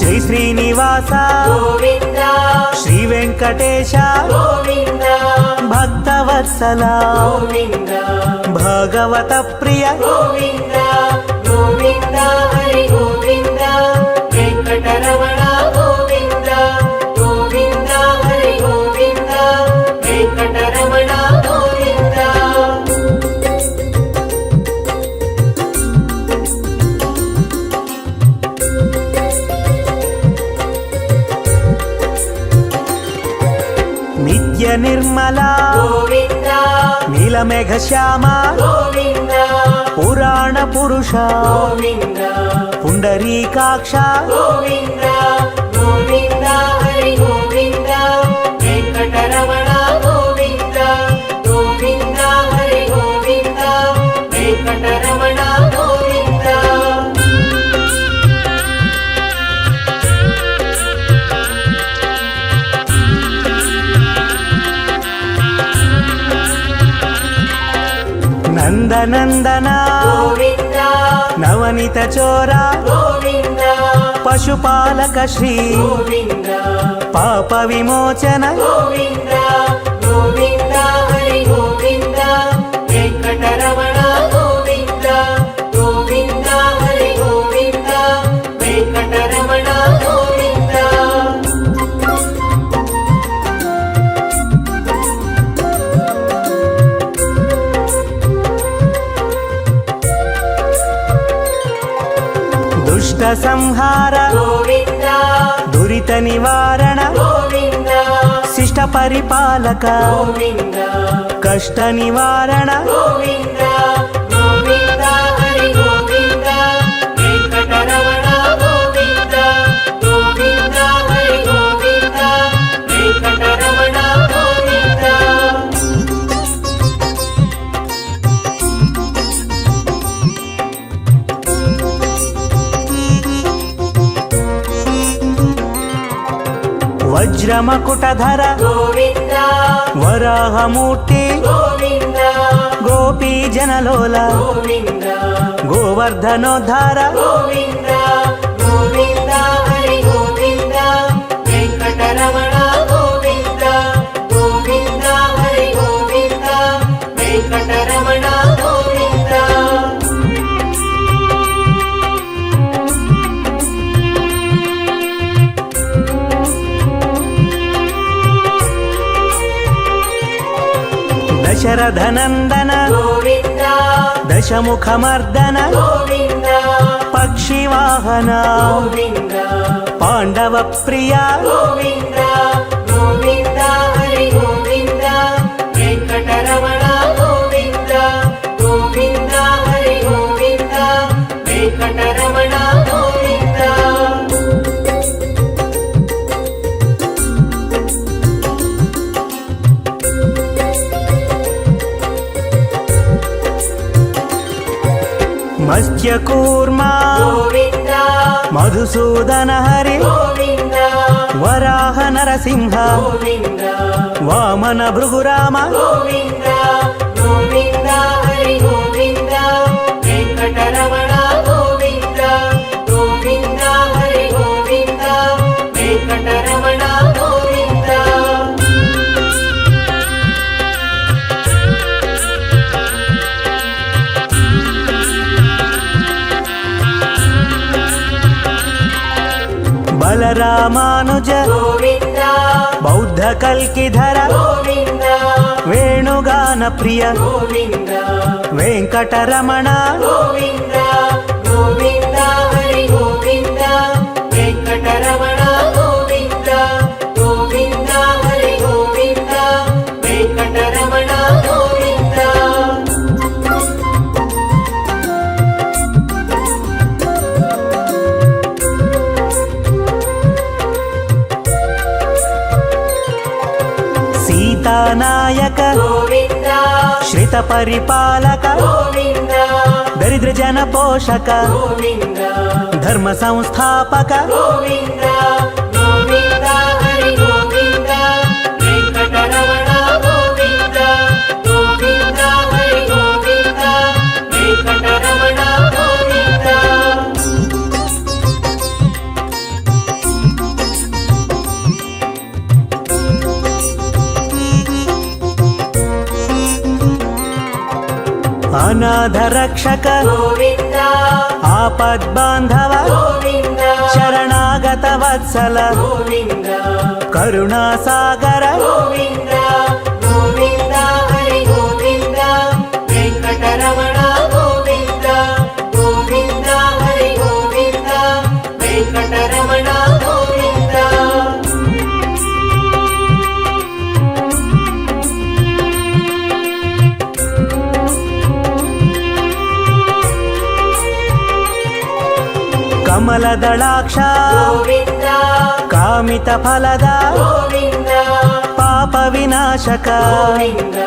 శ్రీ శ్రీనివాస గోవింద శ్రీ వెంకటేశ గోవింద భక్తవత్సల గోవింద భగవత ప్రియ గోవింద గోవింద హరి గోవింద వెంకటరమణ గోవింద గోవింద హరి గోవింద వెంకటరమణ గోవింద. నిత్య నిర్మల గోవింద నీలమేఘ శ్యామ గోవింద పురాణ పురుష గోవింద పుండరీకాక్ష గోవింద గోవింద హరి గోవింద వెంకటరమణ గోవింద గోవింద హరి గోవింద వెంకటరమణ గోవింద. నందనందన గోవింద నవనిత చోర గోవింద పశుపాలక శ్రీ గోవింద పాప విమోచన గోవింద గోవింద హరి గోవింద వెంకటరమణ గోవింద గోవింద హరి గోవింద వెంకటరమణ గోవింద. దుష్ట సంహార గోవింద దురిత నివారణ గోవింద శిష్ట పరిపాలక గోవింద కష్ట నివారణ గోవింద గోవింద హరి గోవింద వెంకటరమణ గోవింద గోవింద హరి గోవింద వెంకటరమణ గోవింద. వజ్రమకుటధర గోవింద వరాహమూర్తి గోవింద గోపీ జనలోల గోవింద గోవర్ధనోద్ధార గోవింద గోవింద హరి గోవింద వెంకటరమణ గోవింద గోవింద హరి గోవింద వెంకటరమణ గోవింద. దశరథనందన గోవింద దశముఖమర్దన గోవింద పక్షివాహన గోవింద పాండవ ప్రియ గోవింద గోవింద హరి గోవింద వెంకటరమణ గోవింద గోవింద హరి గోవింద వెంకటరమణ గోవింద. మత్స్యకూర్మ గోవింద మధుసూదన హరి గోవింద వరాహ నరసింహ గోవింద వామన భృగురామ గోవింద గోవింద హరి గోవింద వెంకటరమణ గోవింద గోవింద హరి గోవింద వెంకటరమణ గోవింద. బలరామానుజ గోవింద బౌద్ధ కల్కిధర గోవింద వేణుగాన ప్రియ గోవింద వెంకటరమణ గోవింద గోవింద హరి గోవింద వెంకటరమణ గోవింద గోవింద హరి గోవింద వెంకటరమణ గోవింద. సీతానాయక గోవింద శ్రిత పరిపాలక గోవింద దరిద్ర జన పోషక గోవింద ధర్మ సంస్థాపక గోవింద గోవింద హరి గోవింద వెంకటరమణ గోవింద గోవింద హరి గోవింద వెంకటరమణ గోవింద. ಅನಾಥ ರಕ್ಷಕ ಗೋವಿಂದ ಆಪದ್ಬಾಂಧವ ಗೋವಿಂದ ಶರಣಾಗತ ವತ್ಸಲ ಗೋವಿಂದ ಕರುಣಾಸಾಗರ ಗೋವಿಂದ ಗೋವಿಂದ ಹರಿ ಗೋವಿಂದ ವೆಂಕಟರಮಣ ಗೋವಿಂದ ಗೋವಿಂದ ಹರಿ ಗೋವಿಂದ ವೆಂಕಟರಮಣ ಗೋವಿಂದ ಕಮಲದಳಾಕ್ಷ ಗೋವಿಂದ ಕಾಮಿತ ಫಲದ ಗೋವಿಂದ ಪಾಪ ವಿನಾಶಕ ಗೋವಿಂದ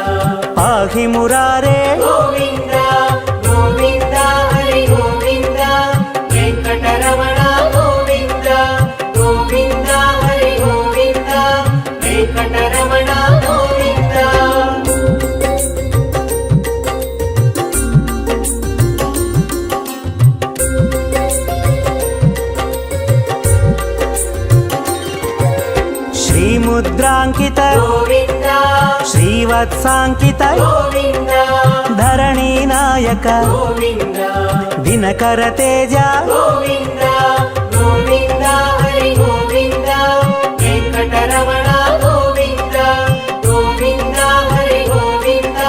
ಪಾಹಿ ಮುರಾರೇ ಗೋವಿಂದ ಗೋವಿಂದ ಹರಿ ಗೋವಿಂದ ವೆಂಕಟರಮಣ ಗೋವಿಂದ ಗೋವಿಂದ ಹರಿ ಗೋವಿಂದ ವೆಂಕಟರಮಣ ಗೋವಿಂದ ಶ್ರೀಮುದ್ರಾಂಕಿತ ಗೋವಿಂದ ಶ್ರೀವತ್ಸಾಂಕಿತ ಗೋವಿಂದ ಧರಣಿ ನಾಯಕ ಗೋವಿಂದ ದಿನಕರ ತೇಜ ಗೋವಿಂದ ಗೋವಿಂದ ಹರಿ ಗೋವಿಂದ ವೆಂಕಟರಮಣ ಗೋವಿಂದ ಗೋವಿಂದ ಹರಿ ಗೋವಿಂದ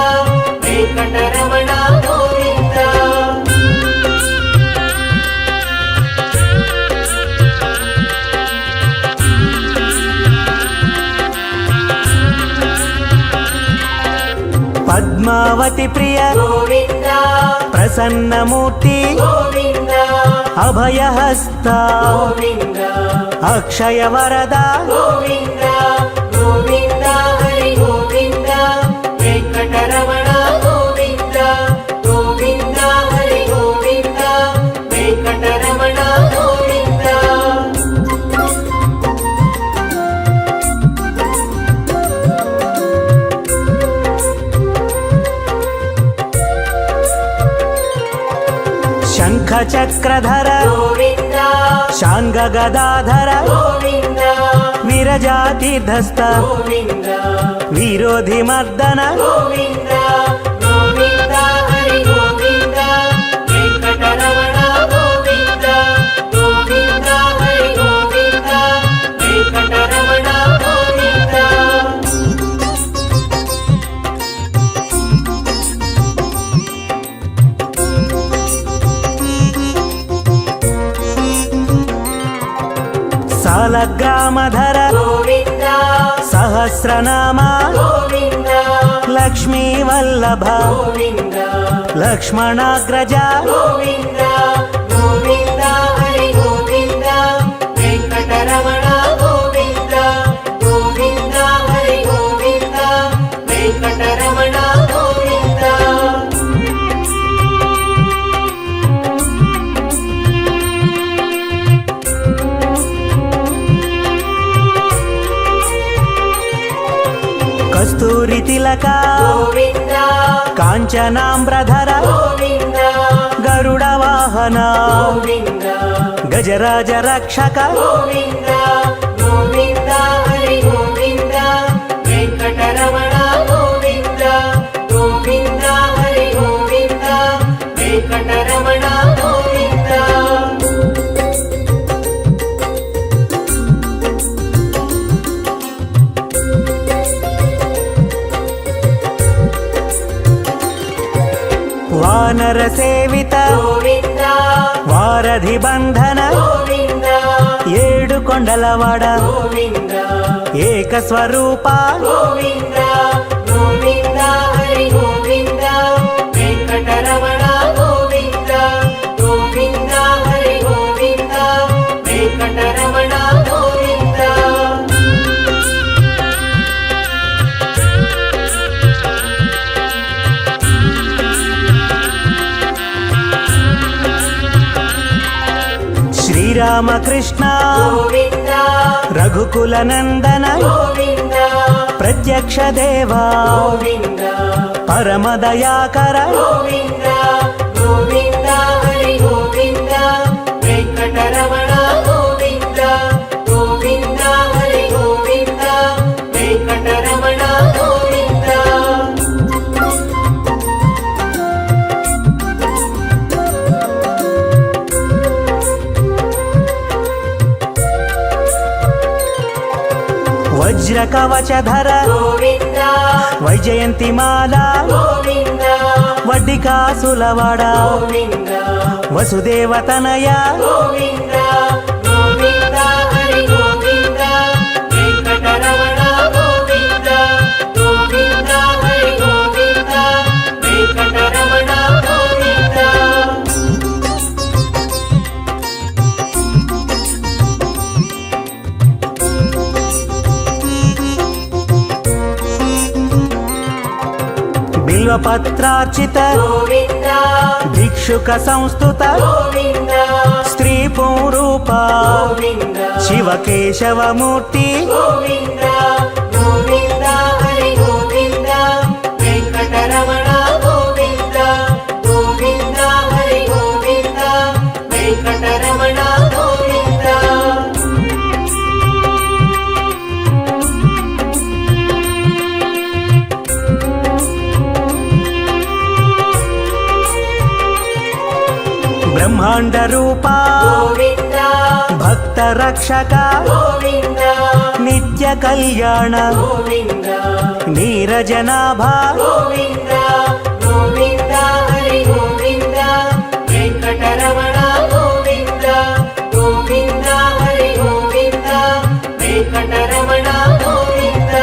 ವೆಂಕಟರಮಣ ಗೋವಿಂದ ಪದ್ಮಾವತಿ ಪ್ರಿಯ ಗೋವಿಂದ ಪ್ರಸನ್ನ ಮೂರ್ತಿ ಗೋವಿಂದ ಅಭಯ ಹಸ್ತ ಗೋವಿಂದ ಅಕ್ಷಯ ವರದ ಗೋವಿಂದ ಗೋವಿಂದ ಹರಿ ಗೋವಿಂದ ವೆಂಕಟರಮಣ ಗೋವಿಂದ ಗೋವಿಂದ ಹರಿ ಗೋವಿಂದ ವೆಂಕಟರಮಣ ಗೋವಿಂದ ಶಂಖ ಚಕ್ರಧರ ಗೋವಿಂದ ಶಾಂಗ ಗದಾಧರ ಗೋವಿಂದ ವಿರಜಾತಿಧಸ್ತ ಗೋವಿಂದ ವಿರೋಧಿ ಮರ್ದನ ಗೋವಿಂದ ಗೋವಿಂದ ಹರಿ ಗೋವಿಂದ ವೆಂಕಟರಮಣ ಗೋವಿಂದ ಗೋವಿಂದ ಹರಿ ಗೋವಿಂದ ವೆಂಕಟರಮಣ ಗೋವಿಂದ ಸಾಲಗ್ರಾಮಧರ ಗೋವಿಂದ ಸಹಸ್ರನಾಮ ಗೋವಿಂದ ಲಕ್ಷ್ಮೀ ವಲ್ಲಭ ಗೋವಿಂದ ಲಕ್ಷ್ಮಣಾಗ್ರಜ ಗೋವಿಂದ ಗೋವಿಂದ ಹರಿ ಗೋವಿಂದ ವೆಂಕಟರಮಣ ಗೋವಿಂದ ಗೋವಿಂದ ಹರಿ ಗೋವಿಂದ ವೆಂಕಟರಮಣ ಗೋವಿಂದ ಕಸ್ತೂರಿ ತಿಲಕ ಗೋವಿಂದ ಕಾಂಚನಾಂಬ್ರಧರ ಗೋವಿಂದ ಗರುಡ ವಾಹನ ಗೋವಿಂದ ಗಜರಾಜ ರಕ್ಷಕ ಗೋವಿಂದ ಗೋವಿಂದ ಹರಿ ಗೋವಿಂದ ವೆಂಕಟರಮಣ ಗೋವಿಂದ ಗೋವಿಂದ ಹರಿ ಗೋವಿಂದ ವೆಂಕಟರಮಣ ಗೋವಿಂದ ವಾನರ ಸೇವಿತ ಗೋವಿಂದ ವಾರಧಿ ಬಂಧನ ಗೋವಿಂದ ಏಳು ಕೊಂಡಲವಾಡ ಗೋವಿಂದ ಏಕ ಸ್ವರೂಪ ಗೋವಿಂದ ಗೋವಿಂದ ಹರಿ ಗೋವಿಂದ ವೆಂಕಟರಮಣ ಗೋವಿಂದ ಗೋವಿಂದ ಹರಿ ಗೋವಿಂದ ವೆಂಕಟರಮಣ ಗೋವಿಂದ ಶ್ರೀರಾಮಕೃಷ್ಣ ಗೋವಿಂದ ರಘುಕುಲ ನಂದನ ಗೋವಿಂದ ಪ್ರತ್ಯಕ್ಷ ದೇವ ಗೋವಿಂದ ಪರಮ ದಯಾಕರ ಗೋವಿಂದ ಗೋವಿಂದ ಹರಿ ಗೋವಿಂದ ವೆಂಕಟರಮಣ ಗೋವಿಂದ ಗೋವಿಂದ ಹರಿ ಗೋವಿಂದ ವೆಂಕಟರಮಣ ಗೋವಿಂದ వజ్ర కవచధర గోవింద వైజయంతిమాల గోవింద వడ్డికాసులవాడ గోవింద వసుదేవతనయ గోవింద గోవింద హరి గోవింద వెంకటరమణ గోవింద గోవింద హరి గోవింద వెంకటరమణ గోవింద బిల్వపత్రార్చిత గోవింద భిక్షుక సంస్థుత గోవింద స్త్రీ పూరూప గోవింద శివకేశవమూర్తి గోవింద గోవింద హరి గోవింద వెంకటరమణ గోవింద గోవింద హరి గోవింద వెంకటరమణ గోవింద బ్రహ్మాండ రూప గోవింద భక్త రక్షక గోవింద నిత్య కళ్యాణ గోవింద నీరజనాభ గోవింద గోవింద హరి గోవింద వెంకటరమణ గోవింద గోవింద హరి గోవింద వెంకటరమణ గోవింద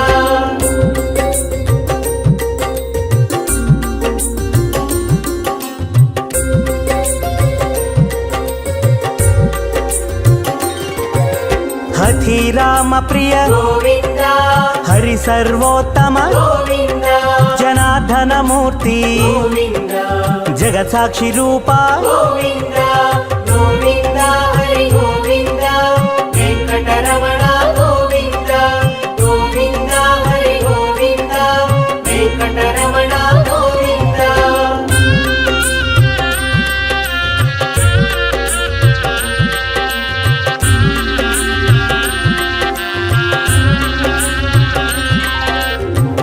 హఠి రామ ప్రియ గోవింద హరి సర్వోత్తమ గోవింద జనార్దన మూర్తి గోవింద జగత్ సాక్షి రూప గోవింద గోవింద హరి గోవింద వెంకటరమణ గోవింద గోవింద హరి గోవింద వెంకటరమణ గోవింద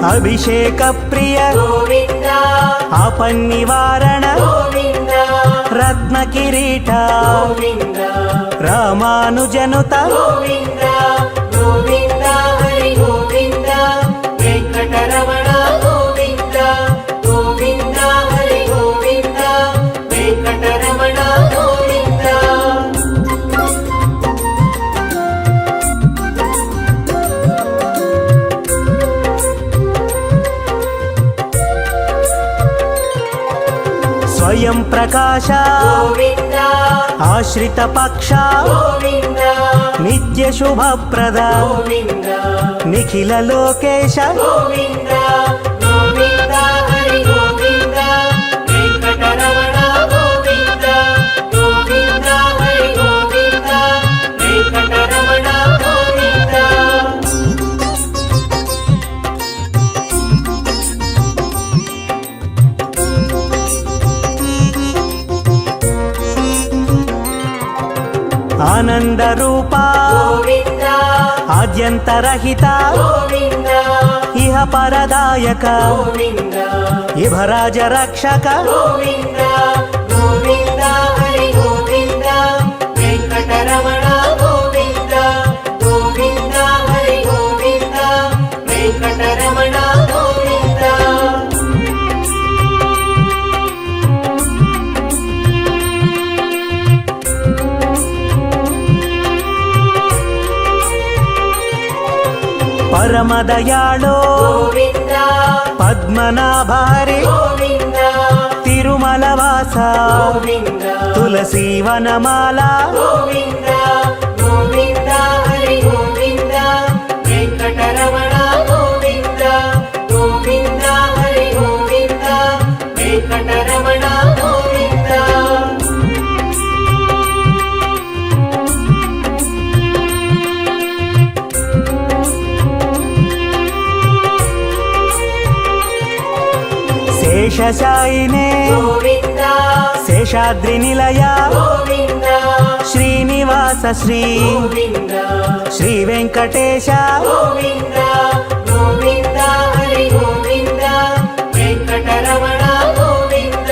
అభిషేక ప్రియ గోవింద ఆపన్నివారణ గోవింద రత్న కిరీట గోవింద రామానుజనుత గోవింద గోవింద హరి గోవింద వెంకటరమణ గోవింద గోవింద హరి గోవింద వెంకటరమణ గోవింద స్వయం ప్రకాశ గోవింద ఆశ్రిత పక్ష గోవింద నిత్య శుభప్రద గోవింద నిఖిల లోకేశ గోవింద గోవింద హరి గోవింద వెంకటరమణ గోవింద గోవింద హరి గోవింద వెంకటరమణ గోవింద ఆనంద రూప గోవింద ఆద్యంతరహిత గోవింద ఇహ పరదాయక గోవింద ఇభరాజ రక్షక గోవింద గోవింద హరి గోవింద వెంకటరమణ గోవింద గోవింద హరి గోవింద వెంకటరమణ గోవింద పరమదయాళో గోవింద పద్మనాభారి గోవింద తిరుమల వాస గోవింద తులసీవనమాల గోవింద గోవింద హరి గోవింద వెంకటరమణ గోవింద గోవింద హరి గోవింద వెంకటరమణ గోవింద శేషశాయినే గోవింద శేషాద్రి నిలయ గోవింద శ్రీనివాస శ్రీ గోవింద శ్రీ వెంకటేశ గోవింద గోవింద హరి గోవింద వెంకటరమణ గోవింద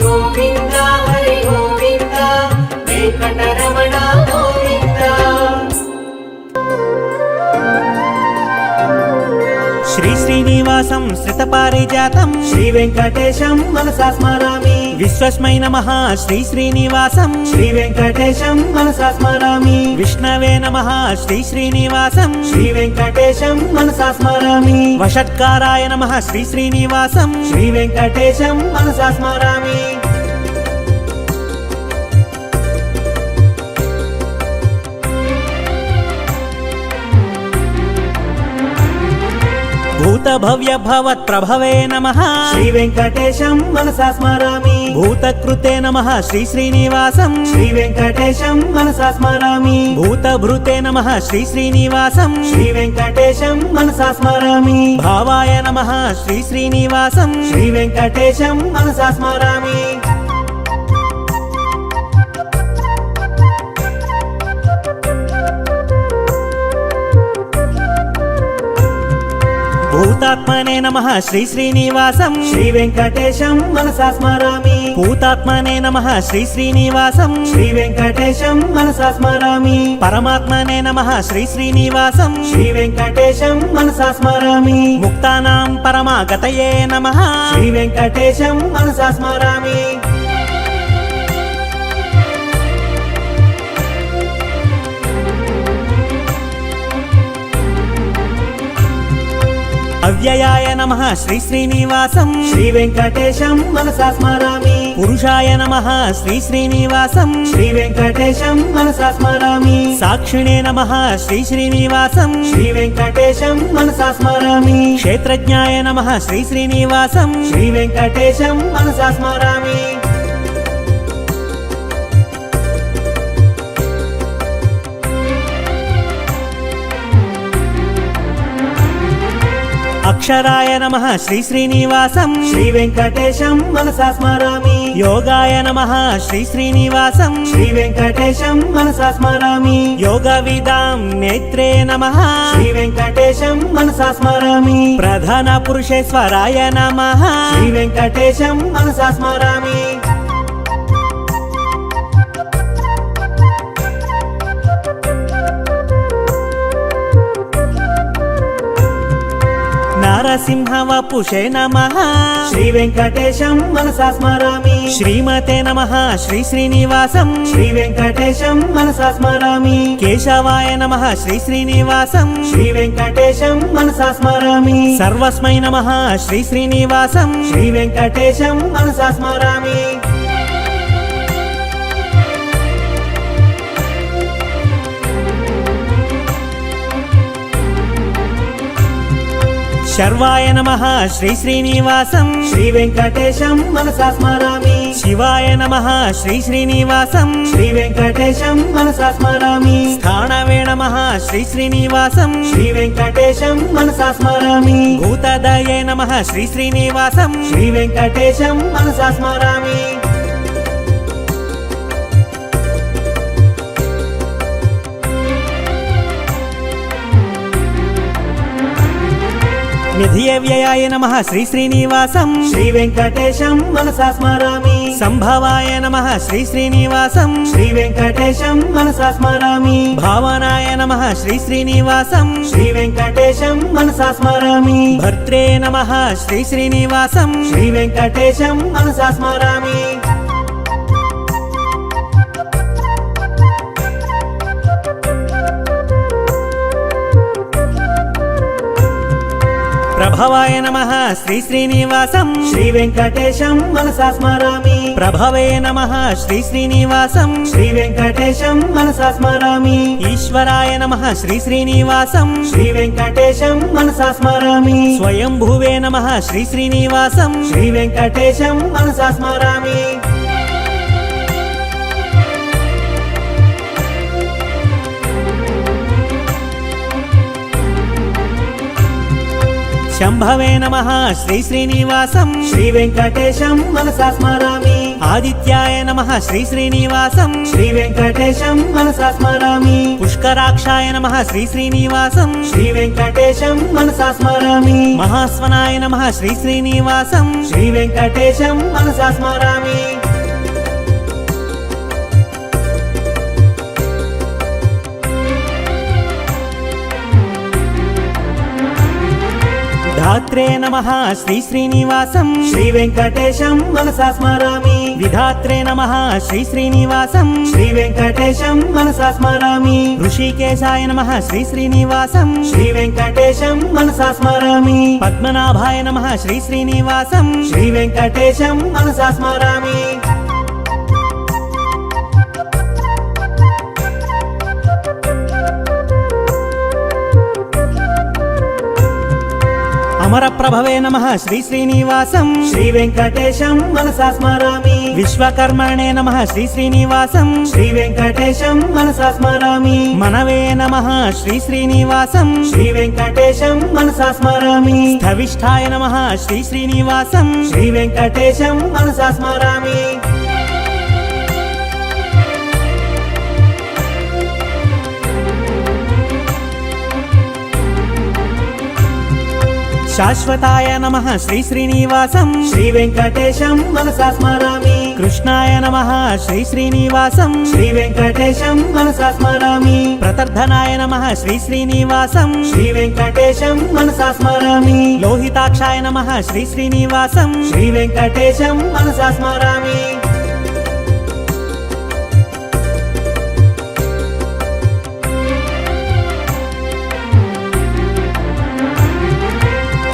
గోవింద హరి గోవింద వెంకటరమణ గోవింద శ్రీ శ్రీనివాసం శ్రితపారిజాతం శ్రీ వెంకటేశం మనసా స్మరామి విశ్వస్మై నమః శ్రీ శ్రీనివాసం శ్రీ వెంకటేశం మనసా స్మరామి విష్ణవే నమః శ్రీ శ్రీనివాసం శ్రీ వెంకటేశం మనసా స్మరామి వషట్కారాయ నమః శ్రీ శ్రీనివాసం శ్రీ వెంకటేశం మనసా స్మరామి భూత భవ్య భవత్ ప్రభవే నమః శ్రీ వెంకటేశం మనసా స్మరామి భూతకృతే నమః శ్రీ శ్రీనివాసం శ్రీ వెంకటేశం మనసా స్మరామి భూతభృతే నమః శ్రీ శ్రీనివాసం శ్రీ వెంకటేశం మనసా స్మరామి భావాయ నమః శ్రీ శ్రీనివాసం శ్రీ వెంకటేశం మనసా స్మరామి భూతాత్మనే నమః శ్రీ శ్రీనివాసం శ్రీ వెంకటేశం మనసా స్మరామి భూతాత్మనే నమః శ్రీ శ్రీనివాసం శ్రీ వెంకటేశం మనసా స్మరామి పరమాత్మనే నమః శ్రీ శ్రీనివాసం శ్రీ వెంకటేశం మనసా స్మరామి ముక్తానాం పరమాగతయే నమః శ్రీ వెంకటేశం మనసా స్మరామి అవ్యయాయ నమః శ్రీ శ్రీనివాసం శ్రీ వెంకటేశం మనసా స్మరామి పురుషాయ నమః శ్రీ శ్రీనివాసం శ్రీ వెంకటేశం మనసా స్మరామి సాక్షిణే నమః శ్రీ శ్రీనివాసం శ్రీ వెంకటేశం మనసా స్మరామి క్షేత్రజ్ఞాయ నమః శ్రీ శ్రీనివాసం శ్రీ వెంకటేశం మనసా స్మరామి అక్షరాయ నమః శ్రీ శ్రీనివాసం శ్రీ వెంకటేశం మనసా స్మరామి యోగాయ నమః శ్రీ శ్రీనివాసం శ్రీ వెంకటేశం మనసా స్మరామి యోగ విదాం నేత్రే నమః శ్రీ వెంకటేశం మనసా స్మరామి ప్రధాన పురుషేశ్వరాయ నమః శ్రీ వెంకటేశం మనసా స్మరామి నరసింహ వపుషే నమః శ్రీ వెంకటేశం మనసా స్మరామి శ్రీమతే నమః శ్రీ శ్రీనివాసం శ్రీ వెంకటేశం మనసా స్మరామి కేశవాయ నమః శ్రీ శ్రీనివాసం శ్రీ వెంకటేశం మనసా స్మరామి సర్వస్మై నమః శ్రీ శ్రీనివాసం శ్రీ వెంకటేశం మనసా స్మరామి శర్వాయ నమః శ్రీ శ్రీనివాసం శ్రీ వెంకటేశం మనసా స్మరామి శివాయ నమః శ్రీ శ్రీనివాసం శ్రీ వెంకటేశం మనసా స్మరామి స్థానవే నమః శ్రీ శ్రీనివాసం శ్రీ వెంకటేశం మనసా స్మరామి భూతదయే నమః శ్రీ శ్రీనివాసం శ్రీ వెంకటేశం మనసా స్మరామి నిధియవ్యయాయ నమః శ్రీ శ్రీనివాసం శ్రీ వెంకటేశం మనసా స్మరామి సంభవాయ నమః శ్రీ శ్రీనివాసం శ్రీ వెంకటేశం మనసా స్మరామి భావనాయ నమః శ్రీ శ్రీనివాసం శ్రీ వెంకటేశం మనసా స్మరామి భర్త్రే నమః శ్రీ శ్రీనివాసం శ్రీ వెంకటేశం మనసా స్మరామి ప్రభవాయ నమః శ్రీ శ్రీనివాసం శ్రీ వెంకటేశం మనసా స్మరామి ప్రభవే నమః శ్రీ శ్రీనివాసం శ్రీ వెంకటేశం మనసా స్మరామి ఈశ్వరాయ నమః శ్రీ శ్రీనివాసం శ్రీ వెంకటేశం మనసా స్మరామి స్వయంభువే నమః శ్రీ శ్రీనివాసం శ్రీ వెంకటేశం మనసా స్మరామి శంభవే నమః శ్రీ శ్రీనివాసం శ్రీ వెంకటేశం మనసా స్మరామి ఆదిత్యాయ నమః శ్రీ శ్రీనివాసం శ్రీ వెంకటేశం మనసా స్మరామి పుష్కరాక్షాయ నమః శ్రీ శ్రీనివాసం శ్రీ వెంకటేశం మనసా స్మరామి మహాస్వనాయ నమః శ్రీ శ్రీనివాసం శ్రీ వెంకటేశం మనసా స్మరామి ధాత్రే నమః శ్రీ శ్రీనివాసం శ్రీ వెంకటేశం మనసా స్మరామి విధాత్రే నమః శ్రీ శ్రీనివాసం శ్రీ వెంకటేశం మనసా స్మరామి ఋషికేశాయ నమః శ్రీ శ్రీనివాసం శ్రీ వెంకటేశం మనసా స్మరామి పద్మనాభాయ నమః శ్రీ శ్రీనివాసం శ్రీ వెంకటేశం మనసా స్మరామి అమరప్రభవే నమః శ్రీ శ్రీనివాసం శ్రీ వెంకటేశం మనసా స్మరామి విశ్వకర్మణే నమః శ్రీ శ్రీనివాసం శ్రీ వెంకటేశం మనసా స్మరామి మనవే నమః శ్రీ శ్రీనివాసం శ్రీ వెంకటేశం మనసా స్మరామి స్థవిష్ఠాయ నమః శ్రీ శ్రీనివాసం శ్రీ వెంకటేశం మనసా స్మరామి శాశ్వతాయ నమః శ్రీ శ్రీనివాసం శ్రీ వెంకటేశం మనసా స్మరామి కృష్ణాయ నమః శ్రీ శ్రీనివాసం శ్రీ వెంకటేశం మనసా స్మరామి ప్రతర్ధనాయ నమః శ్రీ శ్రీనివాసం శ్రీ వెంకటేశం మనసా స్మరామి లోహితాక్షాయ నమః శ్రీ శ్రీనివాసం శ్రీ వెంకటేశం మనసా స్మరామి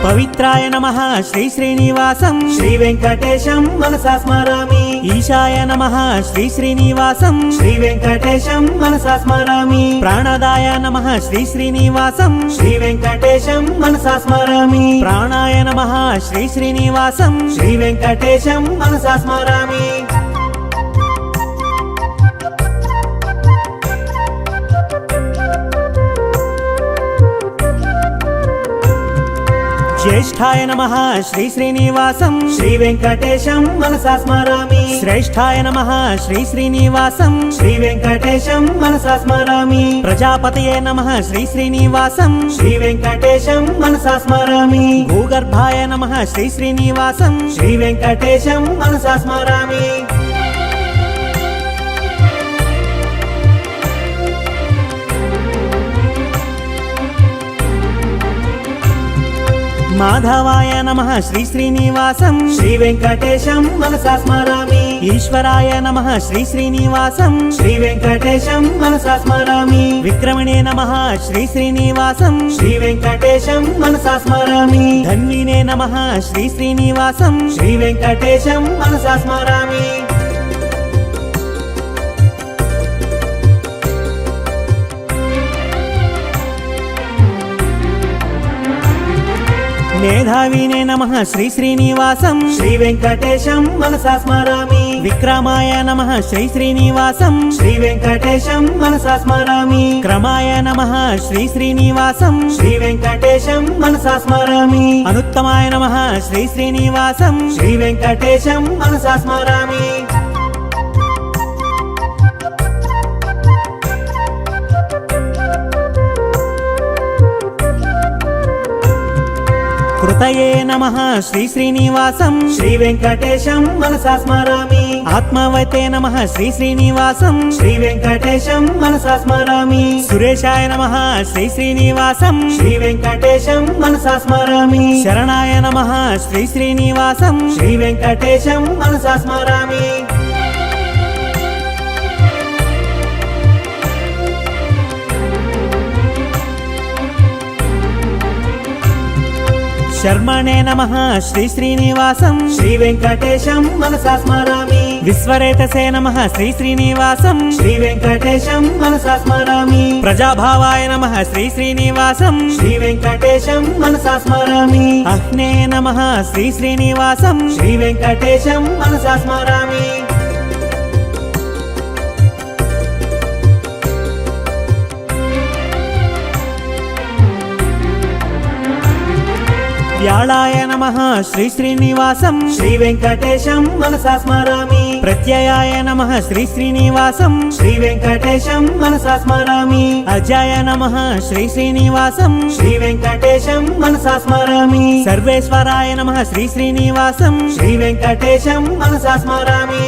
పవిత్రాయ నమః శ్రీ శ్రీనివాసం శ్రీ వెంకటేశం మనసా స్మరామి ఈశాయ నమః శ్రీ శ్రీనివాసం శ్రీ వెంకటేశం మనసా స్మరామి ప్రాణదాయ నమః శ్రీ శ్రీనివాసం శ్రీ వెంకటేశం మనసా స్మరామి ప్రాణాయ నమః శ్రీ శ్రీనివాసం శ్రీ వెంకటేశం మనసా స్మరామి జ్యేష్ఠాయ నమః శ్రీ శ్రీనివాసం శ్రీ వెంకటేశం మనసా స్మరామి శ్రేష్ఠాయ నమః శ్రీ శ్రీనివాసం శ్రీ వెంకటేశం మనసా స్మరామి ప్రజాపతయే నమః శ్రీ శ్రీనివాసం శ్రీ వెంకటేశం మనసా స్మరామి భూగర్భాయ నమః శ్రీ శ్రీనివాసం శ్రీ వెంకటేశం మనసా స్మరామి మాధవాయ నమః శ్రీ శ్రీనివాసం శ్రీ వెంకటేశం మనసా స్మరామి ఈశ్వరాయ నమః శ్రీ శ్రీనివాసం శ్రీ వెంకటేశం మనసా స్మరామి విక్రమణే నమః శ్రీ శ్రీనివాసం శ్రీ వెంకటేశం మనసా స్మరామి ధన్వినే నమః శ్రీ శ్రీనివాసం శ్రీ వెంకటేశం మనసా స్మరామి మేధావినే నమః శ్రీ శ్రీనివాసం శ్రీ వెంకటేశం మనసా స్మరామి విక్రమాయ నమః శ్రీ శ్రీనివాసం శ్రీ వెంకటేశం మనసా స్మరామి క్రమాయ నమః శ్రీ శ్రీనివాసం శ్రీ వెంకటేశం మనసా స్మరామి అనుత్తమాయ నమః శ్రీ శ్రీనివాసం శ్రీ వెంకటేశం మనసా స్మరామి కృతయే నమః శ్రీ శ్రీనివాసం శ్రీ వెంకటేశం మనసా స్మరామి ఆత్మవతే నమః శ్రీ శ్రీనివాసం శ్రీ వెంకటేశం మనసా స్మరామి సురేశాయ నమః శ్రీ శ్రీనివాసం శ్రీ వెంకటేశం మనసా స్మరామి శరణాయ నమః శ్రీ శ్రీనివాసం శ్రీ వెంకటేశం మనసా స్మరామి శర్మణే నమః శ్రీ శ్రీనివాసం శ్రీ వెంకటేశం మనసా స్మరామి విశ్వరేతసే నమః శ్రీ శ్రీనివాసం శ్రీ వెంకటేశం మనసా స్మరామి ప్రజాభావాయ నమః శ్రీ శ్రీనివాసం శ్రీ వెంకటేశం మనసా స్మరామి అహ్నే నమః శ్రీ శ్రీనివాసం శ్రీ వెంకటేశం మనసా స్మరామి వ్యాళాయ నమః శ్రీ శ్రీనివాసం శ్రీ వెంకటేశం మనసా స్మరామి ప్రత్యయాయ నమః శ్రీ శ్రీనివాసం శ్రీ వెంకటేశం మనసా స్మరామి అజాయ నమః శ్రీ శ్రీనివాసం శ్రీ వెంకటేశం మనసా స్మరామి సర్వేశ్వరాయ నమః శ్రీ శ్రీనివాసం శ్రీ వెంకటేశం మనసా స్మరామి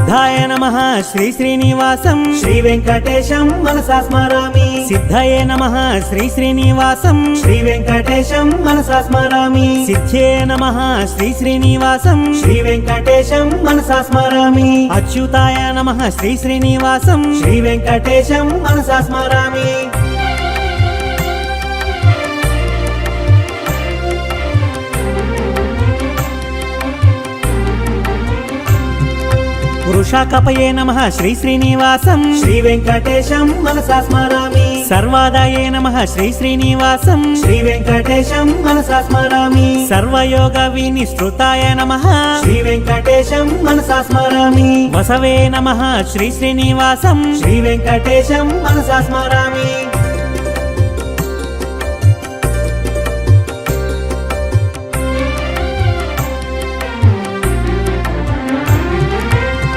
సిద్ధాయ నమః శ్రీ శ్రీనివాసం శ్రీ వెంకటేశం మనసా స్మరామి సిద్ధయే నమః శ్రీ శ్రీనివాసం శ్రీ వెంకటేశం మనసా స్మరామి సిద్ధ్యే నమః శ్రీ శ్రీనివాసం శ్రీ వెంకటేశం మనసా స్మరామి అచ్యుతాయ నమః శ్రీ శ్రీనివాసం శ్రీ వెంకటేశం మనసా స్మరామి వృషాకపయే నమః శ్రీ శ్రీనివాసం శ్రీ వెంకటేశం మనసా స్మరామి సర్వాదాయే నమః శ్రీ శ్రీనివాసం శ్రీ వెంకటేశం మనసా స్మరామి సర్వయోగ వినిశ్రుతాయ నమః శ్రీ వెంకటేశం మనసా స్మరామి వసవే నమః శ్రీ శ్రీనివాసం శ్రీ వెంకటేశం మనసా స్మరామి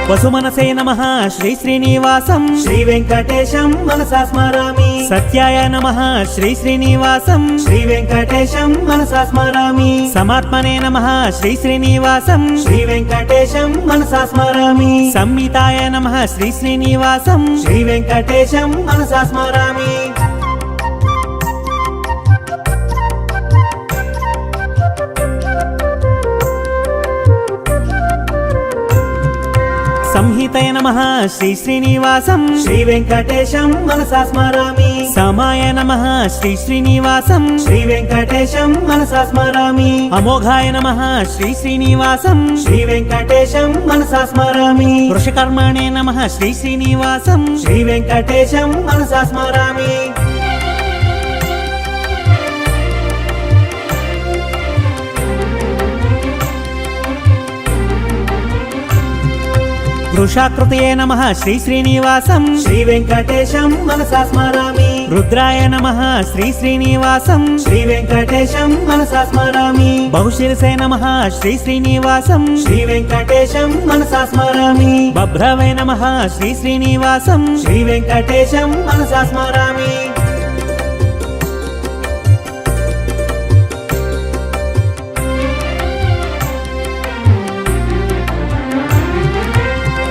వసుమనసే నమః శ్రీ శ్రీనివాసం శ్రీ వెంకటేశం మనసా స్మరామి సత్యాయ నమః శ్రీ శ్రీనివాసం శ్రీ వెంకటేశం మనసా స్మరామి సమాత్మనే నమః శ్రీ శ్రీనివాసం శ్రీ వెంకటేశం మనసా స్మరామి సంహితాయ నమః శ్రీ శ్రీనివాసం శ్రీ వెంకటేశం మనసా స్మరామి సంహితయ నమః శ్రీ శ్రీనివాసం శ్రీ వెంకటేశం మనసా స్మరామి సమాయ నమః శ్రీ శ్రీనివాసం శ్రీ వెంకటేశం మనసా స్మరామి అమోఘాయ నమః శ్రీ శ్రీనివాసం శ్రీ వెంకటేశం మనసా స్మరామి వృషకర్మణే నమః శ్రీ శ్రీనివాసం శ్రీ వెంకటేశం మనసా స్మరామి వృషాకృతయే నమః శ్రీ శ్రీనివాసం శ్రీ వెంకటేశం మనసా స్మరామి రుద్రాయ నమః శ్రీ శ్రీనివాసం శ్రీ వెంకటేశం మనసా స్మరామి బహుశిరసే నమః శ్రీ శ్రీనివాసం శ్రీ వెంకటేశం మనసా స్మరామి బభ్రవే నమః శ్రీ శ్రీనివాసం శ్రీ వెంకటేశం మనసా స్మరామి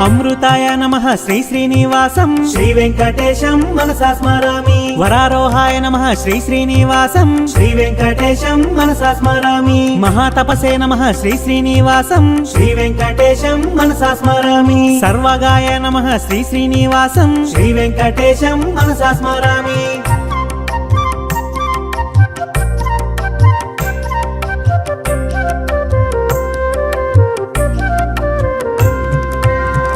అమృతాయ నమః శ్రీ శ్రీనివాసం శ్రీ వెంకటేశం మనసా స్మరామి వరారోహాయ నమః శ్రీ శ్రీనివాసం శ్రీ వెంకటేశం మనసా స్మరామి మహాతపసే నమః శ్రీ శ్రీనివాసం శ్రీ వెంకటేశం మనసా స్మరామి సర్వగాయ నమః శ్రీ శ్రీనివాసం శ్రీ వెంకటేశం మనసా స్మరామి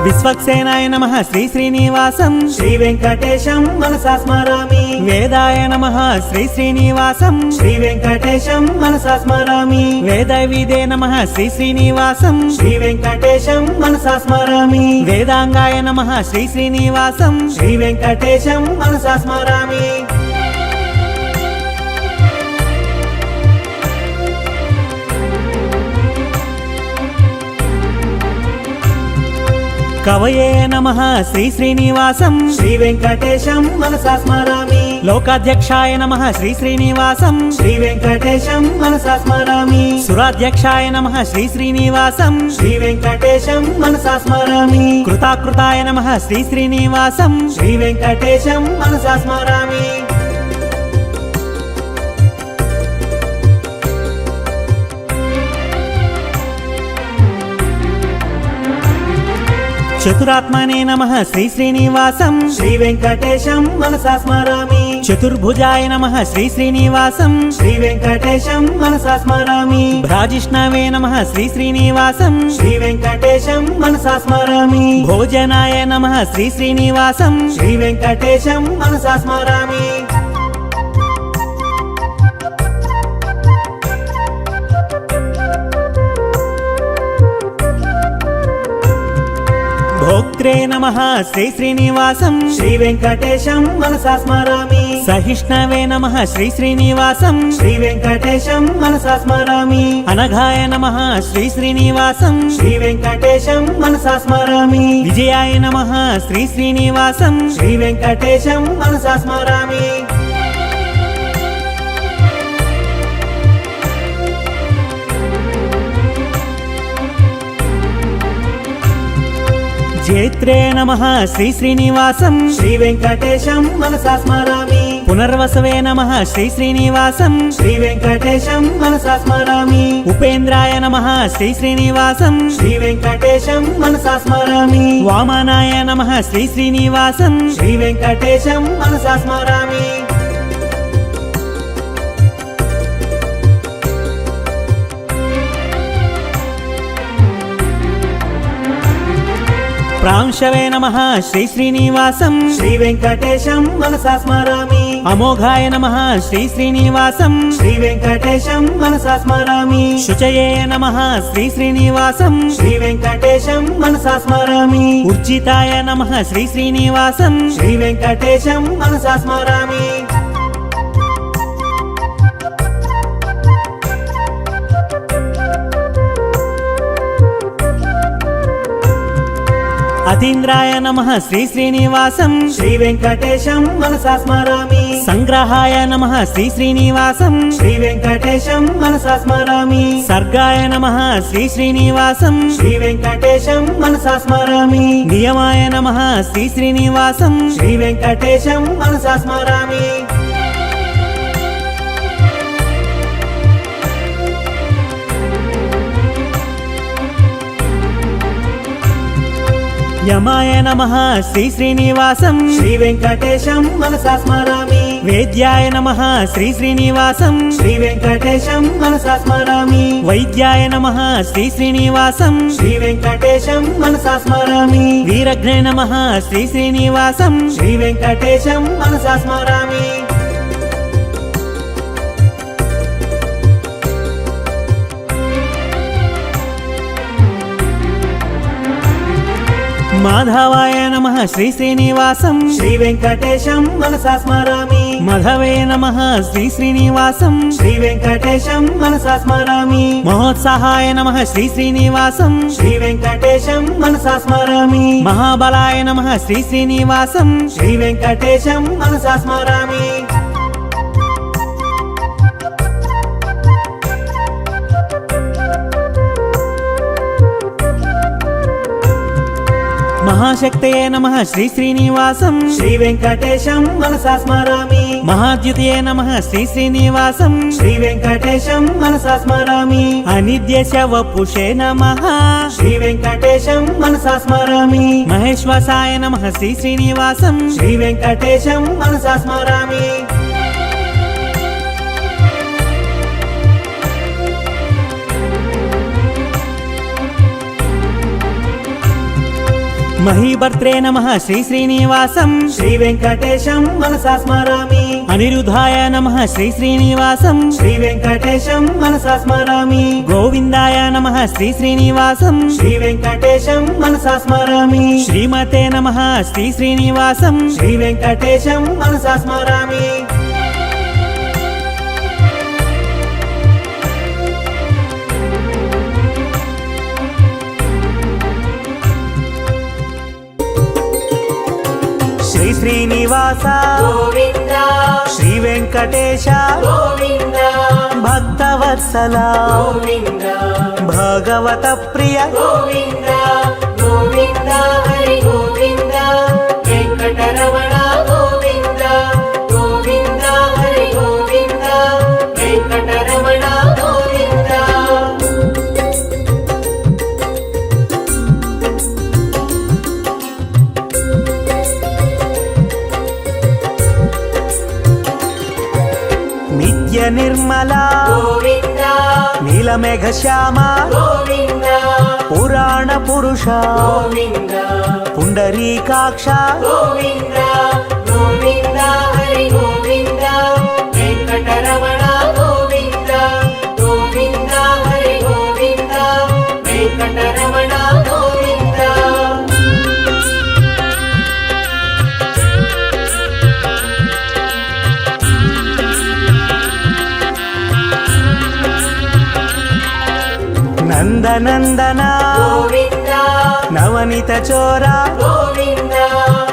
విశ్వక్సేనాయ నమః శ్రీ శ్రీనివాసం శ్రీ వెంకటేశం మనసా స్మరామి వేదాయ నమః శ్రీ శ్రీనివాసం శ్రీ వెంకటేశం మనసా స్మరామి వేదవిదే నమః శ్రీ శ్రీనివాసం శ్రీ వెంకటేశం మనసా స్మరామి వేదాంగాయ నమః శ్రీ శ్రీనివాసం శ్రీ వెంకటేశం మనసా స్మరామి కవయే నమః శ్రీ శ్రీనివాసం శ్రీ వెంకటేశం మనసా స్మరామి లోకాధ్యక్షాయ నమః శ్రీ శ్రీనివాసం శ్రీ వెంకటేశం మనసా స్మరామి సురాధ్యక్షాయ నమః శ్రీ శ్రీనివాసం శ్రీ వెంకటేశం మనసా స్మరామి కృతాకృతాయ నమః శ్రీ శ్రీనివాసం శ్రీ వెంకటేశం మనసా స్మరామి చతురాత్మనే నమః శ్రీ శ్రీనివాసం శ్రీ వెంకటేశం మనసా స్మరామి చతుర్భుజాయ నమః శ్రీ శ్రీనివాసం శ్రీ వెంకటేశం మనసా స్మరామి భ్రాజిష్ణవే నమః శ్రీ శ్రీనివాసం శ్రీ వెంకటేశం మనసా స్మరామి భోజనాయ నమః శ్రీ శ్రీనివాసం శ్రీ వెంకటేశం మనసా స్మరామి భోక్త్రే నమః శ్రీ శ్రీనివాసం శ్రీ వెంకటేశం మనసా స్మరామి సహిష్ణవే నమః శ్రీ శ్రీనివాసం శ్రీ వెంకటేశం మనసా స్మరామి అనఘాయ నమః శ్రీ శ్రీనివాసం శ్రీ వెంకటేశం మనసా స్మరామి విజయాయ నమః శ్రీ శ్రీనివాసం శ్రీ వెంకటేశం మనసా స్మరామి జే క్షేత్రే నమః శ్రీ శ్రీనివాసం శ్రీ వెంకటేశం మనసా స్మరామి పునర్వసవే నమః శ్రీ శ్రీనివాసం శ్రీ వెంకటేశం మనసా స్మరామి ఉపేంద్రాయ నమః శ్రీ శ్రీనివాసం శ్రీ వెంకటేశం మనసా స్మరామి వామనాయ నమః శ్రీ శ్రీనివాసం శ్రీ వెంకటేశం మనసా స్మరామి ప్రాంశవే నమః శ్రీ శ్రీనివాసం శ్రీ వెంకటేశం మనసా స్మరామి అమోఘాయ నమః శ్రీ శ్రీనివాసం శ్రీ వెంకటేశం మనసా స్మరామి శుచయే నమః శ్రీ శ్రీనివాసం శ్రీ వెంకటేశం మనసా స్మరామి ఉర్జితాయ నమః శ్రీ శ్రీనివాసం శ్రీ వెంకటేశం మనసా స్మరామి అతీంద్రాయ నమః శ్రీ శ్రీనివాసం శ్రీ వెంకటేశం మనసా స్మరామి సంగ్రహాయ నమః శ్రీ శ్రీనివాసం శ్రీ వెంకటేశం మనసా స్మరామి సర్గాయ నమః శ్రీ శ్రీనివాసం శ్రీ వెంకటేశం మనసా స్మరామి నియమాయ నమః శ్రీ శ్రీనివాసం శ్రీ వెంకటేశం మనసా స్మరామి యమాయ నమః శ్రీ శ్రీనివాసం శ్రీ వెంకటేశం మనసా స్మరామి వేద్యాయ నమః శ్రీ శ్రీనివాసం శ్రీ వెంకటేశం మనసా స్మరామి వైద్యాయ నమః శ్రీ శ్రీనివాసం శ్రీ వెంకటేశం మనసా స్మరామి వీరఘ్నే నమః శ్రీ శ్రీనివాసం శ్రీ వెంకటేశం మనసా స్మరామి మాధవాయ నమః శ్రీ శ్రీనివాసం శ్రీ వెంకటేశం మనసా స్మరామి మధవే నమః శ్రీ శ్రీనివాసం శ్రీ వెంకటేశం మనసా స్మరామి మహోత్సాహాయ నమః శ్రీ శ్రీనివాసం శ్రీ వెంకటేశం మనసా స్మరామి మహాబలాయ నమః శ్రీ శ్రీనివాసం శ్రీ వెంకటేశం మనసా స్మరామి మహాశక్తయే నమః శ్రీ శ్రీనివాసం శ్రీ వెంకటేశం మనసా స్మరామి మహాద్యుతయే నమః శ్రీ శ్రీనివాసం శ్రీ వెంకటేశం మనసా స్మరామి అనిద్య శవపుషే నమః శ్రీ వెంకటేశం మనసా స్మరామి మహేశ్వసాయ నమః శ్రీ శ్రీనివాసం శ్రీ వెంకటేశం మనసా స్మరామి మహీభర్త్రే నమః శ్రీ శ్రీనివాసం శ్రీ వెంకటేశం మనసా స్మరామి అనిరుద్ధాయ నమః శ్రీ శ్రీనివాసం శ్రీ వెంకటేశం మనసా స్మరామి గోవిందాయ నమః శ్రీ శ్రీనివాసం శ్రీ వెంకటేశం మనసా స్మరామి శ్రీమతే నమః శ్రీ శ్రీనివాసం శ్రీ వెంకటేశం మనసా స్మరామి శ్రీ శ్రీనివాస గోవింద శ్రీ వెంకటేశ గోవింద భక్తవత్సల గోవింద భగవత ప్రియ గోవింద గోవింద హరి గోవింద వెంకటరమణ గోవింద గోవింద హరి గోవింద వెంకటరమణ గోవింద నిత్య నిర్మల గోవింద నీలమేఘ శ్యామ గోవింద పురాణ పురుష గోవింద పుండరీకాక్ష గోవింద గోవింద హరి గోవింద వెంకటరమణ గోవింద గోవింద హరి గోవింద వెంకటరమణ గోవింద నందనందన గోవింద నవనిత చోర గోవింద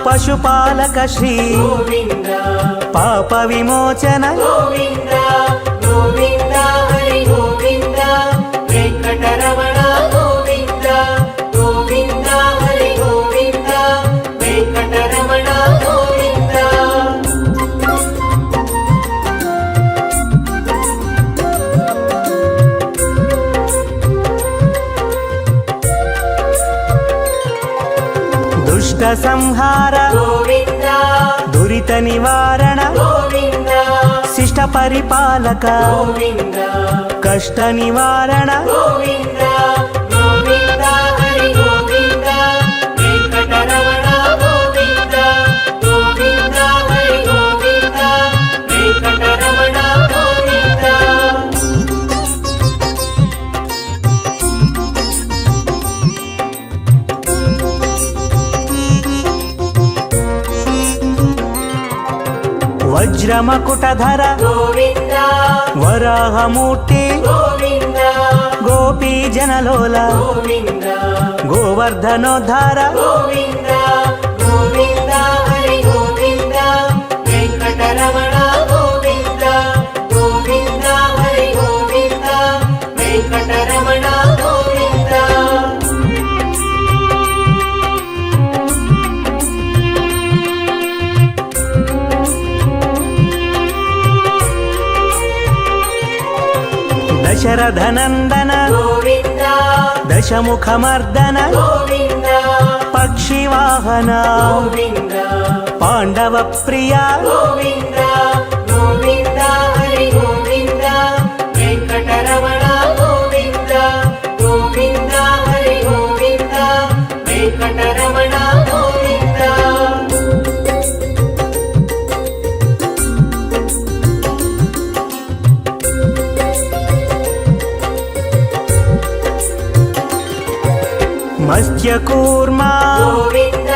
పశుపాలక శ్రీ గోవింద పాప విమోచన గోవింద గోవింద హరి గోవింద వెంకటరమణ గోవింద గోవింద హరి గోవింద సంహార గోవింద దురిత నివారణ గోవింద శిష్ట పరిపాలక గోవింద కష్ట నివారణ గోవింద గోవింద హరి గోవింద వెంకటరమణ గోవింద గోవింద హరి గోవింద వెంకటరమణ గోవింద వజ్రమకుటధర గోవింద వరాహమూర్తి గోవింద గోపీ జనలోల గోవింద గోవర్ధనోద్ధార గోవింద గోవింద హరి గోవింద వెంకటరమణ గోవింద గోవింద హరి గోవింద వెంకటరమణ గోవింద దశరథనందన గోవింద దశముఖమర్దన గోవింద పక్షివాహన గోవింద పాండవ ప్రియ గోవింద గోవింద హరి గోవింద వెంకటరమణ గోవింద గోవింద హరి గోవింద వెంకటరమణ గోవింద మత్స్యకూర్మా గోవింద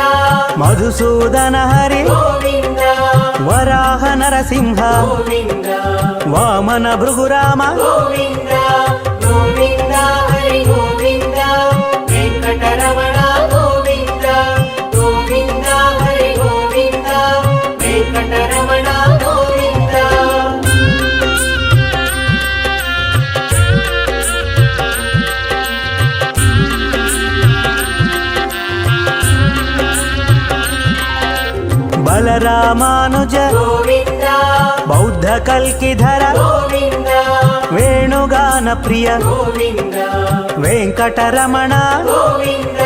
మధుసూదన హరి గోవింద వరాహ నరసింహ గోవింద వామన భృగురామ గోవింద గోవింద హరి గోవింద వెంకటరమణ గోవింద గోవింద హరి గోవింద వెంకటరమణ గోవింద బలరామానుజ గోవింద బౌద్ధ కల్కిధర గోవింద వేణుగాన ప్రియ గోవింద వెంకటరమణ గోవింద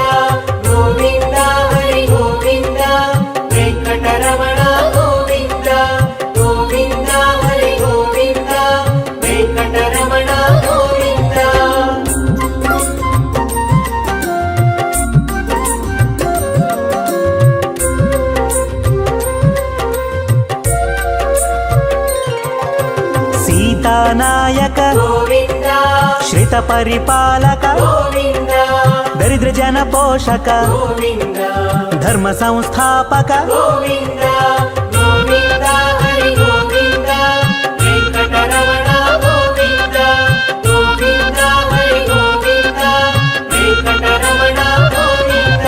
గోవింద హరి గోవింద వెంకటరమణ గోవింద గోవింద హరి గోవింద వెంకటరమణ గోవింద సీతానాయక గోవింద శ్రిత పరిపాలక గోవింద దరిద్ర జన పోషక గోవింద ధర్మ సంస్థాపక గోవింద గోవింద హరి గోవింద వెంకటరమణ గోవింద గోవింద హరి గోవింద వెంకటరమణ గోవింద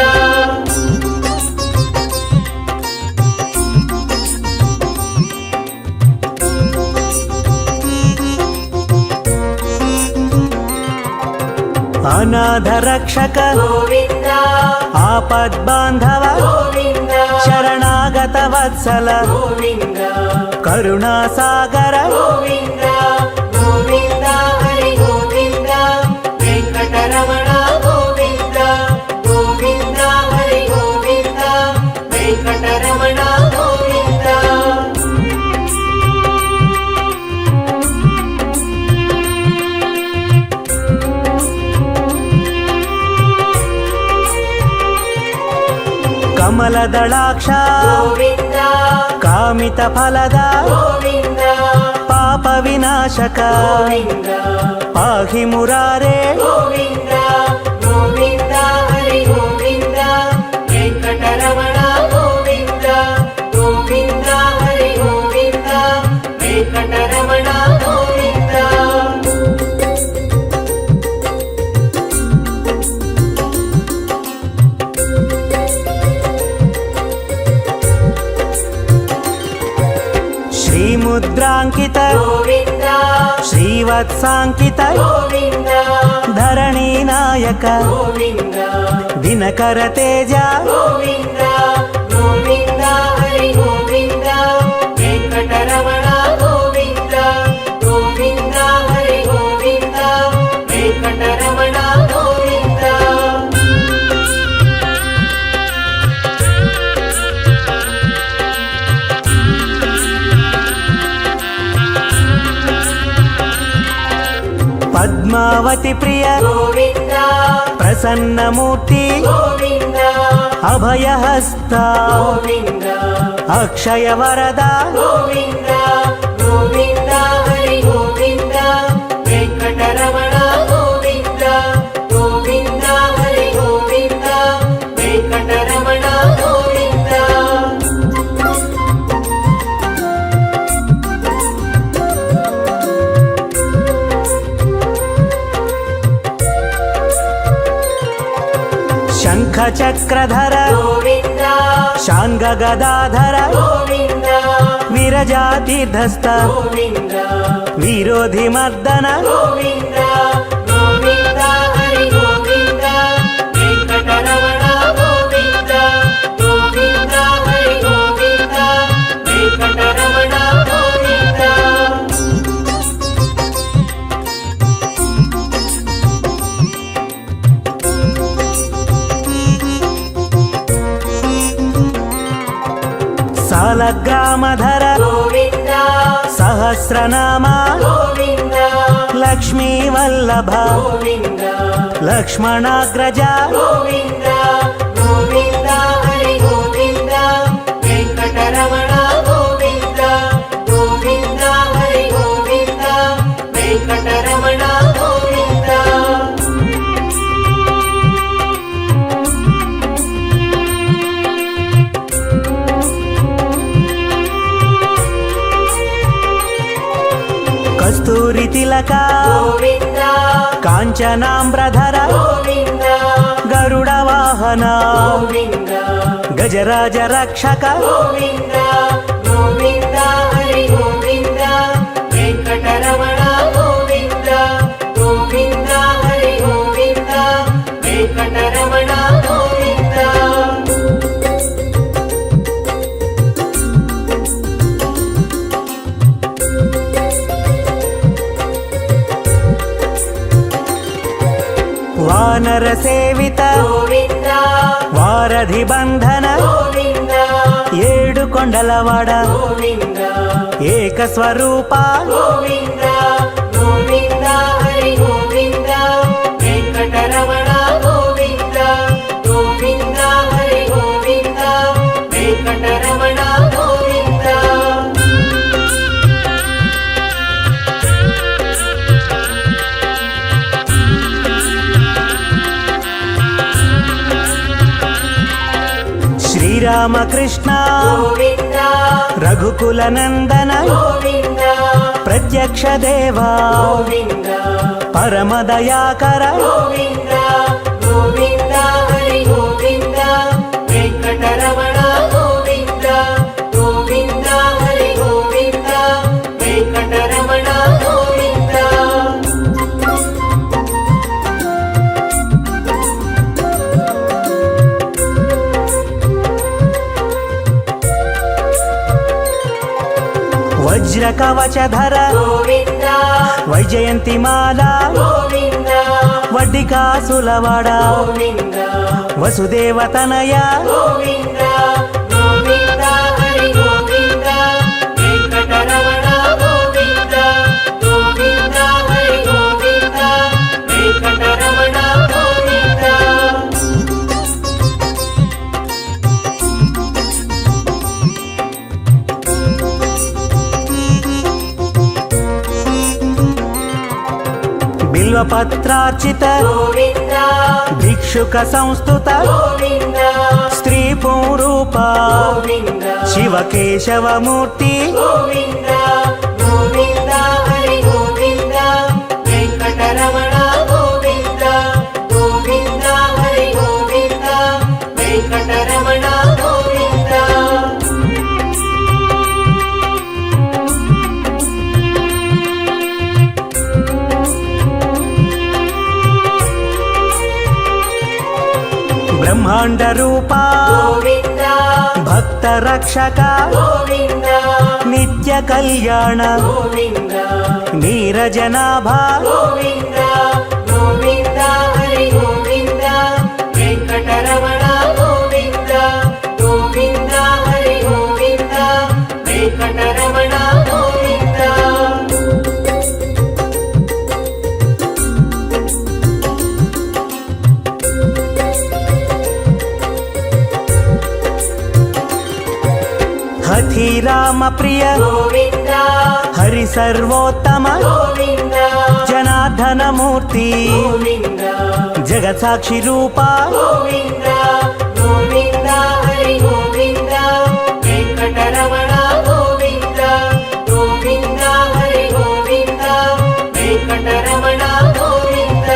అనాథ రక్షక గోవింద ఆపద్బాంధవ గోవింద శరణాగత వత్సల గోవింద కరుణాసాగర గోవింద గోవింద హరి గోవింద వెంకటరమణ గోవింద గోవింద హరి గోవింద వెంకటరమణ గోవింద కమలదళాక్ష గోవింద కామిత ఫలద గోవింద పాప వినాశక గోవింద పాహి మురారే గోవింద గోవింద హరి గోవింద వెంకటరమణ గోవింద గోవింద హరి గోవింద వెంకటరమణ గోవింద శ్రీముద్రాంకిత గోవింద శ్రీవత్సాంకిత గోవింద ధరణీ నాయక గోవింద దినకర తేజ గోవింద గోవింద హరి గోవింద వెంకటరమణ గోవింద గోవింద హరి గోవింద వెంకటరమణ గోవింద పద్మావతి ప్రియ గోవింద ప్రసన్నమూర్తి గోవింద అభయహస్త గోవింద అక్షయ వరద గోవింద గోవింద హరి గోవింద వెంకటరమణ గోవింద గోవింద హరి గోవింద వెంకటరమణ గోవింద శంఖ చక్రధర గోవింద శాంగ గదాధర గోవింద విరజాతీర్థస్థ గోవింద విరోధి మర్దన గోవింద గోవింద హరి గోవింద వెంకటరమణ గోవింద గోవింద హరి గోవింద వెంకటరమణ గోవింద సాలగ్రామధర గోవింద సహస్రనామ గోవింద లక్ష్మీ వల్లభ గోవింద లక్ష్మణాగ్రజ గోవింద గోవింద హరి గోవింద వెంకటరమణ గోవింద గోవింద హరి గోవింద వెంకటరమణ గోవింద కస్తూరి తిలక గోవింద కాంచనాంబ్రధర గోవింద గరుడ వాహన గోవింద గజరాజ రక్షక గోవింద గోవింద హరి గోవింద వెంకటరమణ గోవింద గోవింద హరి గోవింద వెంకటరమణ గోవింద వానర సేవిత గోవింద వారధి బంధన గోవింద ఏడు కొండలవాడ గోవింద ఏక స్వరూప గోవింద గోవింద హరి గోవింద వెంకటరమణ గోవింద గోవింద హరి గోవింద వెంకటరమణ గోవింద శ్రీరామకృష్ణ గోవింద రఘుకుల నందన గోవింద ప్రత్యక్ష దేవా గోవింద పరమదయాకర గోవింద గోవింద హరి గోవింద వెంకటరమణ గోవింద గోవింద హరి గోవింద వెంకటరమణ గోవింద వజ్ర కవచధర గోవింద వైజయంతి మాల గోవింద వడ్డికాసులవాడ గోవింద వసుదేవ తనయ గోవింద గోవింద హరి గోవింద వెంకటరమణ గోవింద గోవింద హరి గోవింద వెంకటరమణ గోవింద బిల్వపత్రార్చిత గోవింద భిక్షుక సంస్థుత గోవింద స్త్రీ పూరూప గోవింద శివకేశవమూర్తి గోవింద గోవింద హరి గోవింద వెంకటరమణ గోవింద గోవింద హరి గోవింద వెంకటరమణ గోవింద బ్రహ్మాండ రూప గోవింద భక్త రక్షక గోవింద నిత్య కళ్యాణ గోవింద నీరజనాభ గోవింద గోవింద హరి గోవింద వెంకటరమణ గోవింద గోవింద హరి గోవింద వెంకటరమణ గోవింద శ్రీరామ ప్రియ గోవింద హరి సర్వోత్తమ గోవింద జనార్దనమూర్తి గోవింద జగత్సాక్షి రూప గోవింద గోవింద హరి గోవింద వెంకటరమణ గోవింద గోవింద హరి గోవింద వెంకటరమణ గోవింద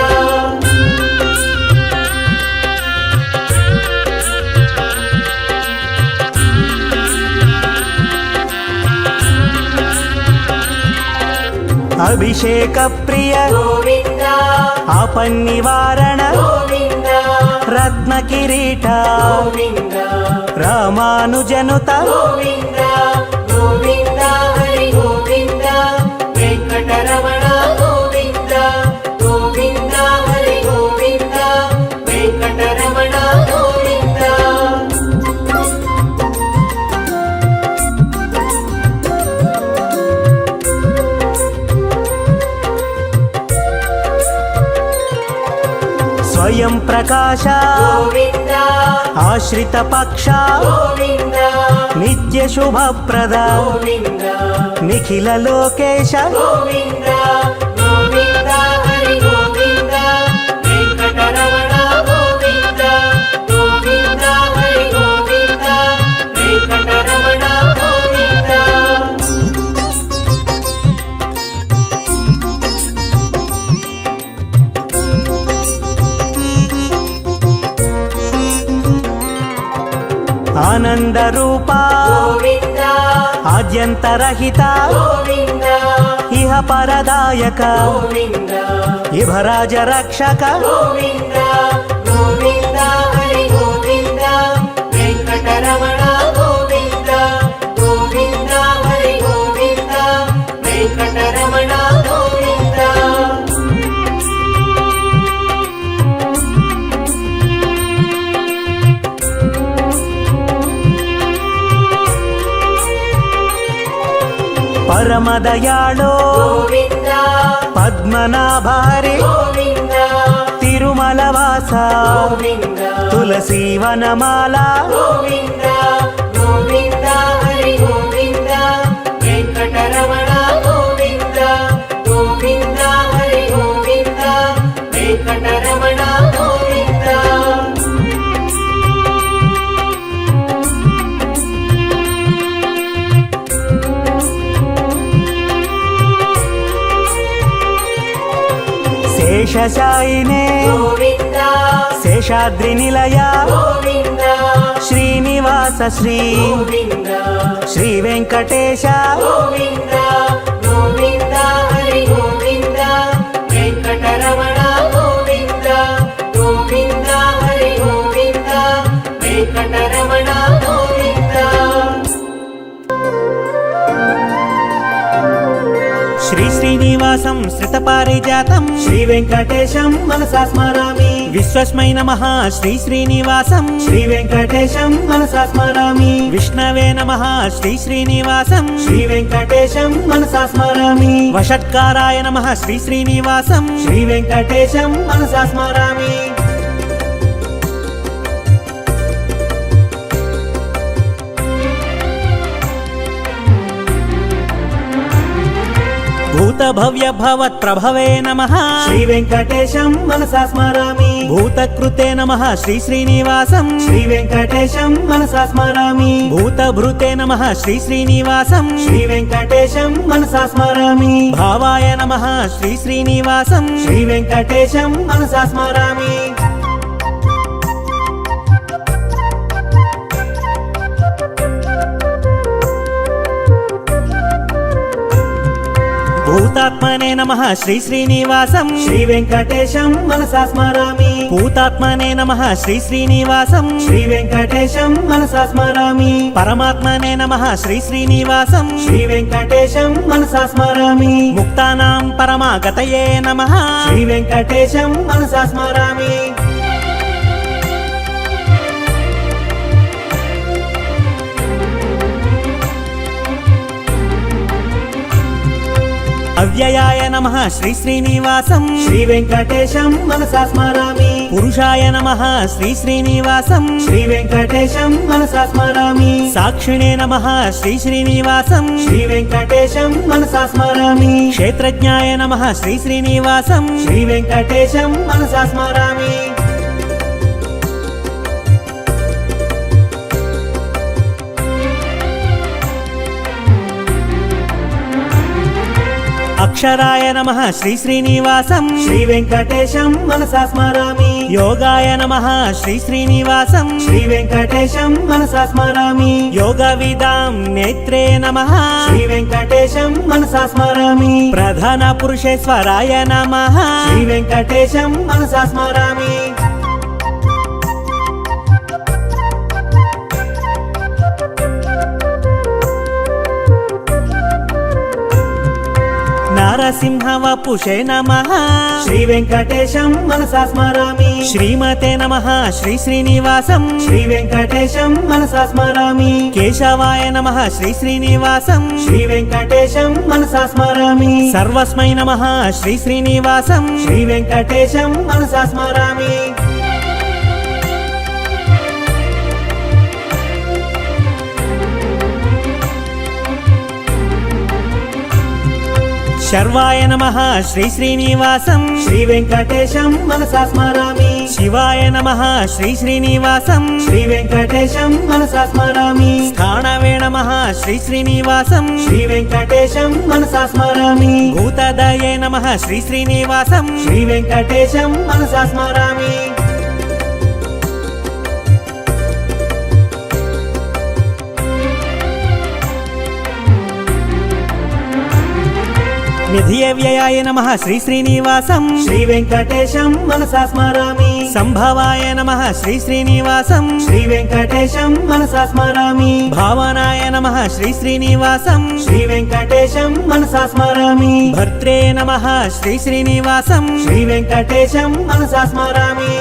అభిషేక ప్రియ గోవింద ఆపన్నివారణ గోవింద రత్న కిరీట గోవింద రామానుజనుత గోవింద గోవింద హరి గోవింద వెంకటరమణ గోవింద గోవింద హరి గోవింద వెంకటరమణ గోవింద స్వయం ప్రకాశ గోవింద ఆశ్రిత పక్ష గోవింద నిత్య శుభప్రద గోవింద నిఖిల లోకేశ గోవింద గోవింద హరి గోవింద వెంకటరమణ గోవింద గోవింద హరి గోవింద వెంకటరమణ గోవింద ఆనంద రూప గోవింద ఆద్యంతరహిత గోవింద ఇహ పరదాయక గోవింద ఇభరాజ రక్షక గోవింద గోవింద హరి గోవింద వెంకటరమణ గోవింద గోవింద హరి గోవింద వెంకటరమణ గోవింద పరమదయాళో గోవింద పద్మనాభారి గోవింద తిరుమల వాస గోవింద తులసీవనమాల గోవింద గోవింద హరి గోవింద వెంకటరమణ గోవింద గోవింద హరి గోవింద వెంకటరమణ గోవింద శేషశాయినే గోవింద శేషాద్రి నిలయ గోవింద శ్రీనివాస శ్రీ గోవింద శ్రీ వెంకటేశ గోవింద గోవింద హరి గోవింద వెంకటరమణ గోవింద గోవింద హరి గోవింద వెంకటరమణ గోవింద శ్రీ శ్రీనివాసం శ్రితపారిజాతం శ్రీ వెంకటేశం మనసా స్మరామి విశ్వస్మై నమః శ్రీ శ్రీనివాసం శ్రీ వెంకటేశం మనసా స్మరామి విష్ణవే నమః శ్రీ శ్రీనివాసం శ్రీ వెంకటేశం మనసా స్మరామి వషట్కారాయ నమః శ్రీ శ్రీనివాసం శ్రీ వెంకటేశం మనసా స్మరామి భూత భవ్య భవత్ ప్రభవే నమః శ్రీ వెంకటేశం మనసా స్మరామి భూతకృతే నమః శ్రీ శ్రీనివాసం శ్రీ వెంకటేశం మనసా స్మరామి భూతభృతే నమః శ్రీ శ్రీనివాసం శ్రీ వెంకటేశం మనసా స్మరామి భావాయ నమః శ్రీ శ్రీనివాసం శ్రీ వెంకటేశం మనసా స్మరామి భూతాత్మనే నమః శ్రీ శ్రీనివాసం శ్రీ వెంకటేశం మనసా స్మరామి భూతాత్మనే నమః శ్రీ శ్రీనివాసం శ్రీ వెంకటేశం మనసా స్మరామి పరమాత్మనే నమః శ్రీ శ్రీనివాసం శ్రీ వెంకటేశం మనసా స్మరామి ముక్తానాం పరమాగతయే నమః శ్రీ వెంకటేశం మనసా స్మరామి అవ్యయాయ నమః శ్రీ శ్రీనివాసం శ్రీ వెంకటేశం మనసా స్మరామి పురుషాయ నమః శ్రీ శ్రీనివాసం శ్రీ వెంకటేశం మనసా స్మరామి సాక్షిణే నమః శ్రీ శ్రీనివాసం శ్రీ వెంకటేశం మనసా స్మరామి క్షేత్రజ్ఞాయ నమః శ్రీ శ్రీనివాసం శ్రీ వెంకటేశం మనసా స్మరామి అక్షరాయ నమః శ్రీ శ్రీనివాసం శ్రీ వెంకటేశం మనసా స్మరామి యోగాయ నమః శ్రీ శ్రీనివాసం శ్రీ వెంకటేశం మనసా స్మరామి యోగ విదాం నేత్రే నమః శ్రీ వెంకటేశం మనసా స్మరామి ప్రధాన పురుషేశ్వరాయ నమః శ్రీ వెంకటేశం మనసా స్మరామి నరసింహ వపుషే నమః శ్రీ వెంకటేశం మనసా స్మరామి శ్రీమతే నమః శ్రీ శ్రీనివాసం శ్రీ వెంకటేశం మనసా స్మరామి కేశవాయ నమః శ్రీ శ్రీనివాసం శ్రీ వెంకటేశం మనసా స్మరామి సర్వస్మై నమః శ్రీ శ్రీనివాసం శ్రీ వెంకటేశం మనసా స్మరామి శర్వాయ నమః శ్రీ శ్రీనివాసం శ్రీ వెంకటేశం మనసా స్మరామి శివాయ నమః శ్రీ శ్రీనివాసం శ్రీ వెంకటేశం మనసా స్మరామి స్థానవే నమః శ్రీ శ్రీనివాసం శ్రీ వెంకటేశం మనసా స్మరామి భూతదయే నమః శ్రీ శ్రీనివాసం శ్రీ వెంకటేశం మనసా స్మరామి నిధియ వ్యయాయ నమః శ్రీ శ్రీనివాసం శ్రీ వెంకటేశం మనసా స్మరామి సంభవాయ నమః శ్రీ శ్రీనివాసం శ్రీ వెంకటేశం మనసా స్మరామి భావనాయ నమః శ్రీ శ్రీనివాసం శ్రీ వెంకటేశం మనసా స్మరామి భర్త్రే నమః శ్రీ శ్రీనివాసం శ్రీ వెంకటేశం మనసా స్మరామి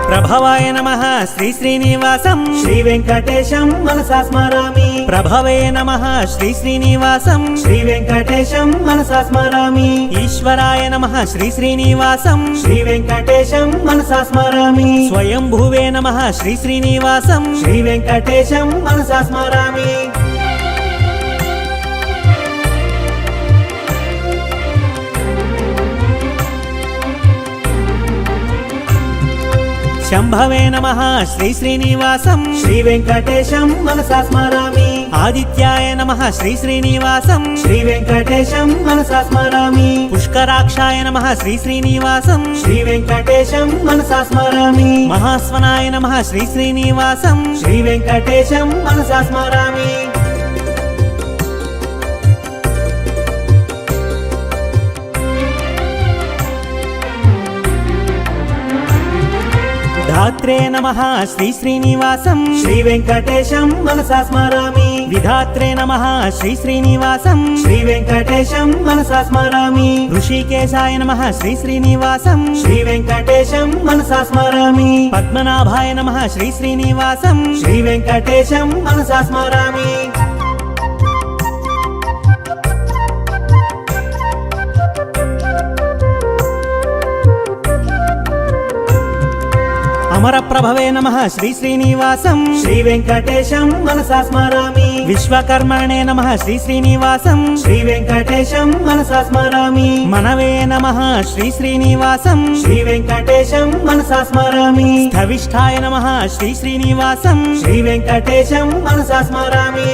ప్రభవాయ నమః శ్రీ శ్రీనివాసం శ్రీ వెంకటేశం మనసా స్మరామి ప్రభవే నమః శ్రీ శ్రీనివాసం శ్రీ వెంకటేశం మనసా స్మరామి ఈశ్వరాయ నమః శ్రీ శ్రీనివాసం శ్రీ వెంకటేశం మనసా స్మరామి స్వయంభువే నమః శ్రీ శ్రీనివాసం శ్రీ వెంకటేశం మనసా స్మరామి శంభవే నమః శ్రీ శ్రీనివాసం శ్రీ వెంకటేశం మనసా స్మరామి ఆదిత్యాయ నమః శ్రీ శ్రీనివాసం శ్రీ వెంకటేశం మనసా స్మరామి పుష్కరాక్షాయ నమః శ్రీ శ్రీనివాసం శ్రీ వెంకటేశం మనసా స్మరామి మహాస్వనాయ నమః శ్రీ శ్రీనివాసం శ్రీ వెంకటేశం మనసా స్మరామి ధాత్రే నమః శ్రీ శ్రీనివాసం శ్రీ వెంకటేశం మనసా స్మరామి విధాత్రే నమః శ్రీ శ్రీనివాసం శ్రీ వెంకటేశం మనసా స్మరామి ఋషికేశాయ నమః శ్రీ శ్రీనివాసం శ్రీ వెంకటేశం మనసా స్మరామి పద్మనాభాయ నమః శ్రీ శ్రీనివాసం శ్రీ వెంకటేశం మనసా స్మరామి అమర ప్రభవే నమః శ్రీ శ్రీనివాసం శ్రీ వెంకటేశం మనసా స్మరామి విశ్వకర్మణే నమః శ్రీ శ్రీనివాసం శ్రీ వెంకటేశం మనసా స్మరామి మనవే నమః శ్రీ శ్రీనివాసం శ్రీ వెంకటేశం మనసా స్మరామి స్థవిష్ఠాయ నమః శ్రీ శ్రీనివాసం శ్రీ వెంకటేశం మనసా స్మరామి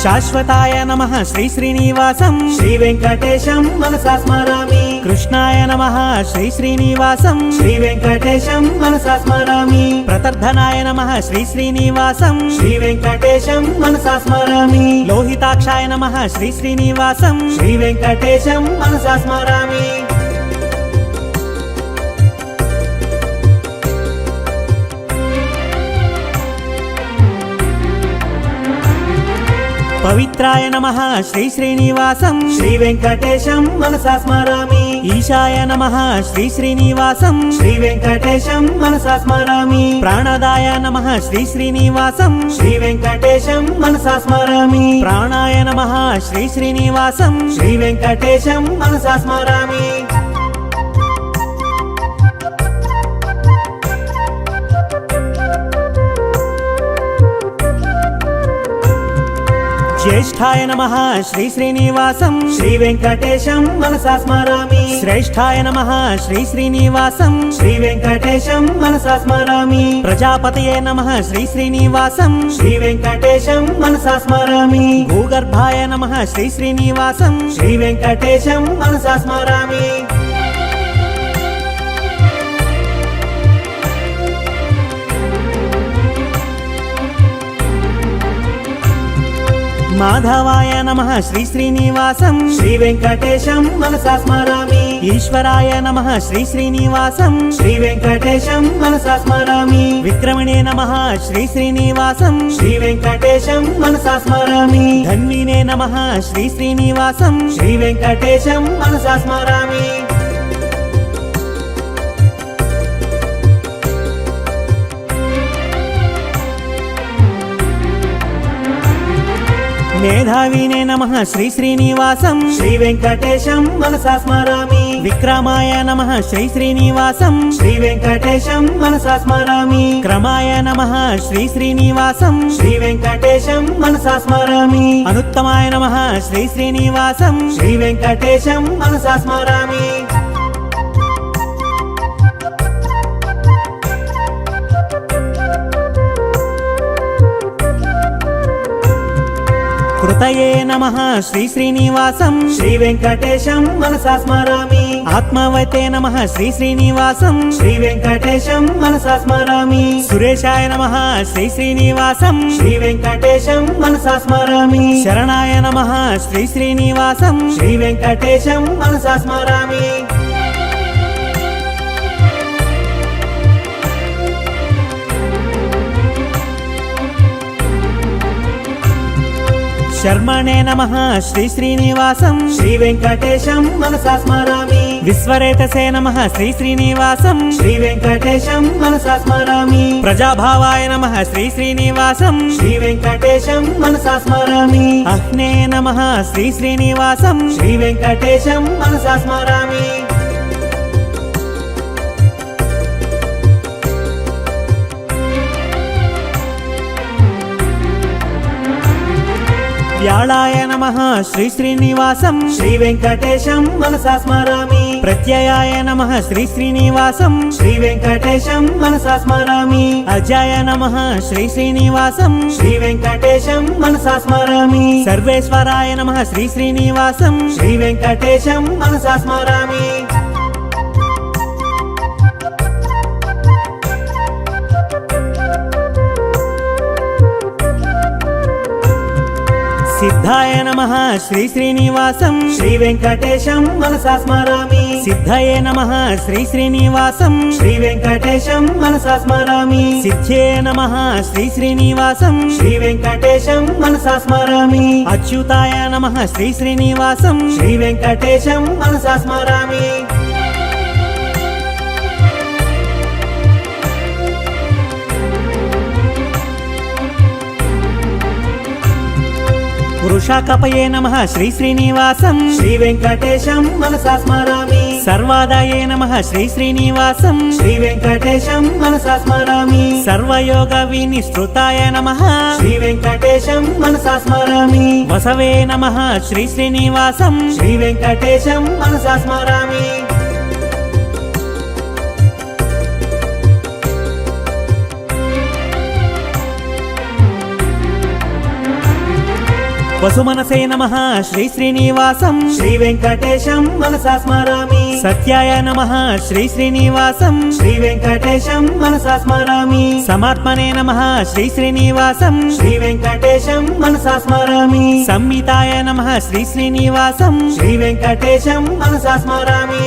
శాశ్వతాయ నమః శ్రీ శ్రీనివాసం శ్రీ వెంకటేశం మనసా స్మరామి కృష్ణాయ నమః శ్రీ శ్రీనివాసం శ్రీ వెంకటేశం మనసా స్మరామి ప్రతర్ధనాయ నమః శ్రీ శ్రీనివాసం శ్రీ వెంకటేశం మనసా స్మరామి లోహితాక్షాయ నమః శ్రీ శ్రీనివాసం శ్రీ వెంకటేశం మనసా స్మరామి పవిత్రాయ నమః శ్రీ శ్రీనివాసం శ్రీ వెంకటేశం మనసా స్మరామి ఈశాయ నమః శ్రీ శ్రీనివాసం శ్రీ వెంకటేశం మనసా స్మరామి ప్రాణదాయ నమః శ్రీ శ్రీనివాసం శ్రీ వెంకటేశం మనసా స్మరామి ప్రాణాయ నమః శ్రీ శ్రీనివాసం శ్రీ వెంకటేశం మనసా స్మరామి జ్యేష్ఠాయ నమః శ్రీ శ్రీనివాసం శ్రీ వెంకటేశం మనసా స్మరామి శ్రేష్ఠాయ నమః శ్రీ శ్రీనివాసం శ్రీ వెంకటేశం మనసా స్మరామి ప్రజాపతయే నమః శ్రీ శ్రీనివాసం శ్రీ వెంకటేశం మనసా స్మరామి భూగర్భాయ నమః శ్రీ శ్రీనివాసం శ్రీ వెంకటేశం మనసా స్మరామి మాధవాయ నమః శ్రీ శ్రీనివాసం శ్రీ వెంకటేశం మనసా స్మరామి ఈశ్వరాయ నమః శ్రీ శ్రీనివాసం శ్రీ వెంకటేశం మనసా స్మరామి విక్రమణే నమః శ్రీ శ్రీనివాసం శ్రీ వెంకటేశం మనసా స్మరామి ధన్వినే నమః శ్రీ శ్రీనివాసం శ్రీ వెంకటేశం మనసా స్మరామి మేధావినే నమః శ్రీ శ్రీనివాసం శ్రీ వెంకటేశం మనసా స్మరామి విక్రమాయ నమః శ్రీ శ్రీనివాసం శ్రీ వెంకటేశం మనసా స్మరామి క్రమాయ నమః శ్రీ శ్రీనివాసం శ్రీ వెంకటేశం మనసా స్మరామి అనుత్తమాయ నమః శ్రీ శ్రీనివాసం శ్రీ వెంకటేశం మనసా స్మరామి కృతయే నమః శ్రీ శ్రీనివాసం శ్రీ వెంకటేశం మనసా స్మరామి ఆత్మవతే నమః శ్రీ శ్రీనివాసం శ్రీ వెంకటేశం మనసా స్మరామి సురేశాయ నమః శ్రీ శ్రీనివాసం శ్రీ వెంకటేశం మనసా స్మరామి శరణాయ నమః శ్రీ శ్రీనివాసం శ్రీ వెంకటేశం మనసా స్మరామి శర్మణే నమః శ్రీ శ్రీనివాసం శ్రీ వెంకటేశం మనసా స్మరామి విశ్వరేతసే నమః శ్రీ శ్రీనివాసం శ్రీ వెంకటేశం మనసా స్మరామి ప్రజాభావాయ నమః శ్రీ శ్రీనివాసం శ్రీ వెంకటేశం మనసా స్మరామి అహ్నే నమః శ్రీ శ్రీనివాసం శ్రీ వెంకటేశం మనసా స్మరామి వ్యాళాయ నమః శ్రీ శ్రీనివాసం శ్రీ వెంకటేశం మనసా స్మరామి ప్రత్యయాయ నమః శ్రీ శ్రీనివాసం శ్రీ వెంకటేశం మనసా స్మరామి అజాయ నమః శ్రీ శ్రీనివాసం శ్రీ వెంకటేశం మనసా స్మరామి సర్వేశ్వరాయ నమః శ్రీ శ్రీనివాసం శ్రీ వెంకటేశం మనసా స్మరామి సిద్ధాయ నమః శ్రీ శ్రీనివాసం శ్రీ వెంకటేశం మనసా స్మరామి సిద్ధయే నమః శ్రీ శ్రీనివాసం శ్రీ వెంకటేశం మనసా స్మరామి సిద్ధ్యే నమః శ్రీ శ్రీనివాసం శ్రీ వెంకటేశం మనసా స్మరామి అచ్యుతాయ నమః శ్రీ శ్రీనివాసం శ్రీ వెంకటేశం మనసా స్మరామి వృషాకపయే నమః శ్రీ శ్రీనివాసం శ్రీ వెంకటేశం మనసా స్మరామి సర్వాదాయే నమః శ్రీ శ్రీనివాసం శ్రీ వెంకటేశం మనసా స్మరామి సర్వయోగ వినిశ్రుతాయ నమః శ్రీ వెంకటేశం మనసా స్మరామి వసవే నమః శ్రీ శ్రీనివాసం శ్రీ వెంకటేశం మనసా స్మరామి వసుమనసే నమః శ్రీ శ్రీనివాసం శ్రీ వెంకటేశం మనసా స్మరామి సత్యాయ నమః శ్రీ శ్రీనివాసం శ్రీ వెంకటేశం మనసా స్మరామి సమాత్మనే నమః శ్రీ శ్రీనివాసం శ్రీ వెంకటేశం మనసా స్మరామి సంహితాయ నమః శ్రీ శ్రీనివాసం శ్రీ వెంకటేశం మనసా స్మరామి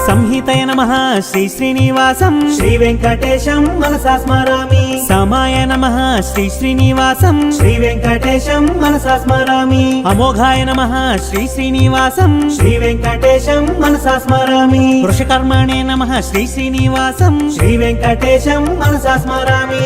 సంహితయ నమః శ్రీ శ్రీనివాసం శ్రీ వెంకటేశం మనసా స్మరామి సమాయ నమః శ్రీ శ్రీనివాసం శ్రీ వెంకటేశం మనసా స్మరామి అమోఘాయ నమః శ్రీ శ్రీనివాసం శ్రీ వెంకటేశం మనసా స్మరామి వృషకర్మణే నమః శ్రీ శ్రీనివాసం శ్రీ వెంకటేశం మనసా స్మరామి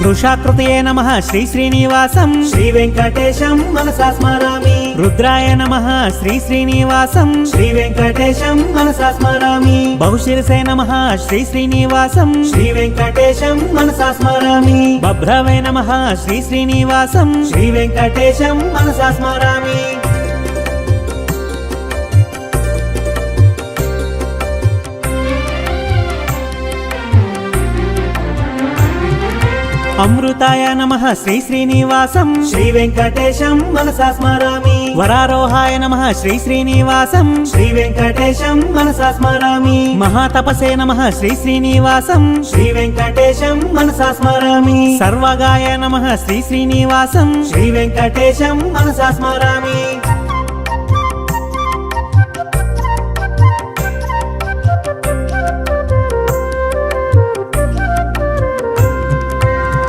వృషాకృతయే నమః శ్రీ శ్రీనివాసం శ్రీ వెంకటేశం మనసా స్మరామి రుద్రాయ నమః శ్రీ శ్రీనివాసం శ్రీ వెంకటేశం మనసా స్మరామి బహుశిరసే నమః శ్రీ శ్రీనివాసం శ్రీ వెంకటేశం మనసా స్మరామి బభ్రవే నమః శ్రీ శ్రీనివాసం శ్రీ వెంకటేశం మనసా స్మరామి అమృతాయ నమః శ్రీ శ్రీనివాసం శ్రీ వెంకటేశం మనసా స్మరామి వరారోహాయ నమః శ్రీ శ్రీనివాసం శ్రీ వెంకటేశం మనసా స్మరామి మహాతపసే నమః శ్రీ శ్రీనివాసం శ్రీ వెంకటేశం మనసా స్మరామి సర్వగాయ నమః శ్రీ శ్రీనివాసం శ్రీ వెంకటేశం మనసా స్మరామి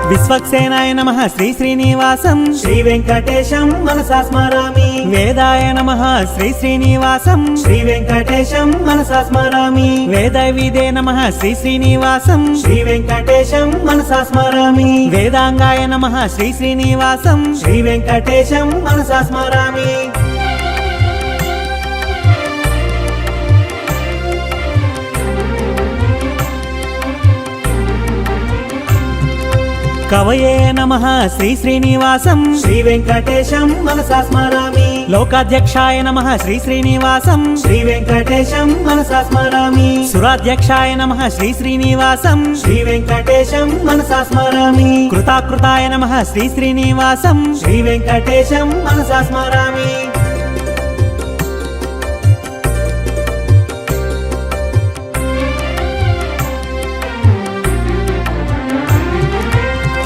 విశ్వక్సేనాయ నమః శ్రీ శ్రీనివాసం శ్రీ వెంకటేశం మనసా స్మరామి వేదాయ నమః శ్రీ శ్రీనివాసం శ్రీ వెంకటేశం మనసా స్మరామి వేదవిదే నమః శ్రీ శ్రీనివాసం శ్రీ వెంకటేశం మనసా స్మరామి వేదాంగాయ నమః శ్రీ శ్రీనివాసం శ్రీ వెంకటేశం మనసా స్మరామి కవయే నమః శ్రీ శ్రీనివాసం శ్రీ వెంకటేశం మనసా స్మరామి లోకాధ్యక్షాయ నమః శ్రీ శ్రీనివాసం శ్రీ వెంకటేశం మనసా స్మరామి సురాధ్యక్షాయ నమః శ్రీ శ్రీనివాసం శ్రీ వెంకటేశం మనసా స్మరామి కృతాకృతాయ నమః శ్రీ శ్రీనివాసం శ్రీ వెంకటేశం మనసా స్మరామి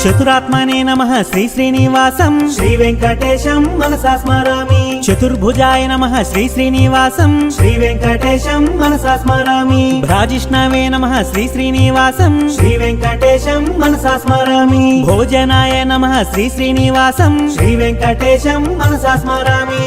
చతురాత్మనే నమః శ్రీ శ్రీనివాసం శ్రీ వెంకటేశం మనసా స్మరామి చతుర్భుజాయ నమః శ్రీ శ్రీనివాసం శ్రీ వెంకటేశం మనసా స్మరామి భ్రాజిష్ణవే నమః శ్రీ శ్రీనివాసం శ్రీ వెంకటేశం మనసా స్మరామి భోజనాయ నమః శ్రీ శ్రీనివాసం శ్రీ వెంకటేశం మనసా స్మరామి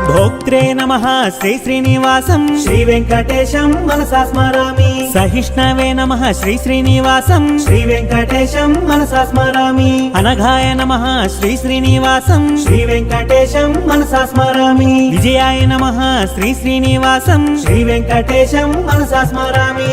భోక్త్రే నమః శ్రీ శ్రీనివాసం శ్రీ వెంకటేశం మనసా స్మరామి సహిష్ణవే నమః శ్రీ శ్రీనివాసం శ్రీ వెంకటేశం మనసా స్మరామి అనఘాయ నమః శ్రీ శ్రీనివాసం శ్రీ వెంకటేశం మనసా స్మరామి విజయాయ నమః శ్రీ శ్రీనివాసం శ్రీ వెంకటేశం మనసా స్మరామి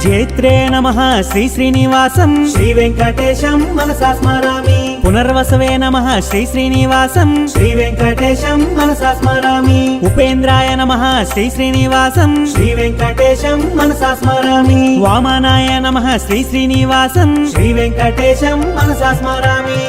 జేత్రే నమః శ్రీ శ్రీనివాసం శ్రీ వెంకటేశం మనసా స్మరామి పునర్వసవే నమః శ్రీ శ్రీనివాసం శ్రీ వెంకటేశం మనసా స్మరామి ఉపేంద్రాయ నమః శ్రీ శ్రీనివాసం శ్రీ వెంకటేశం మనసా స్మరామి వామనాయ నమః శ్రీ శ్రీనివాసం శ్రీ వెంకటేశం మనసా స్మరామి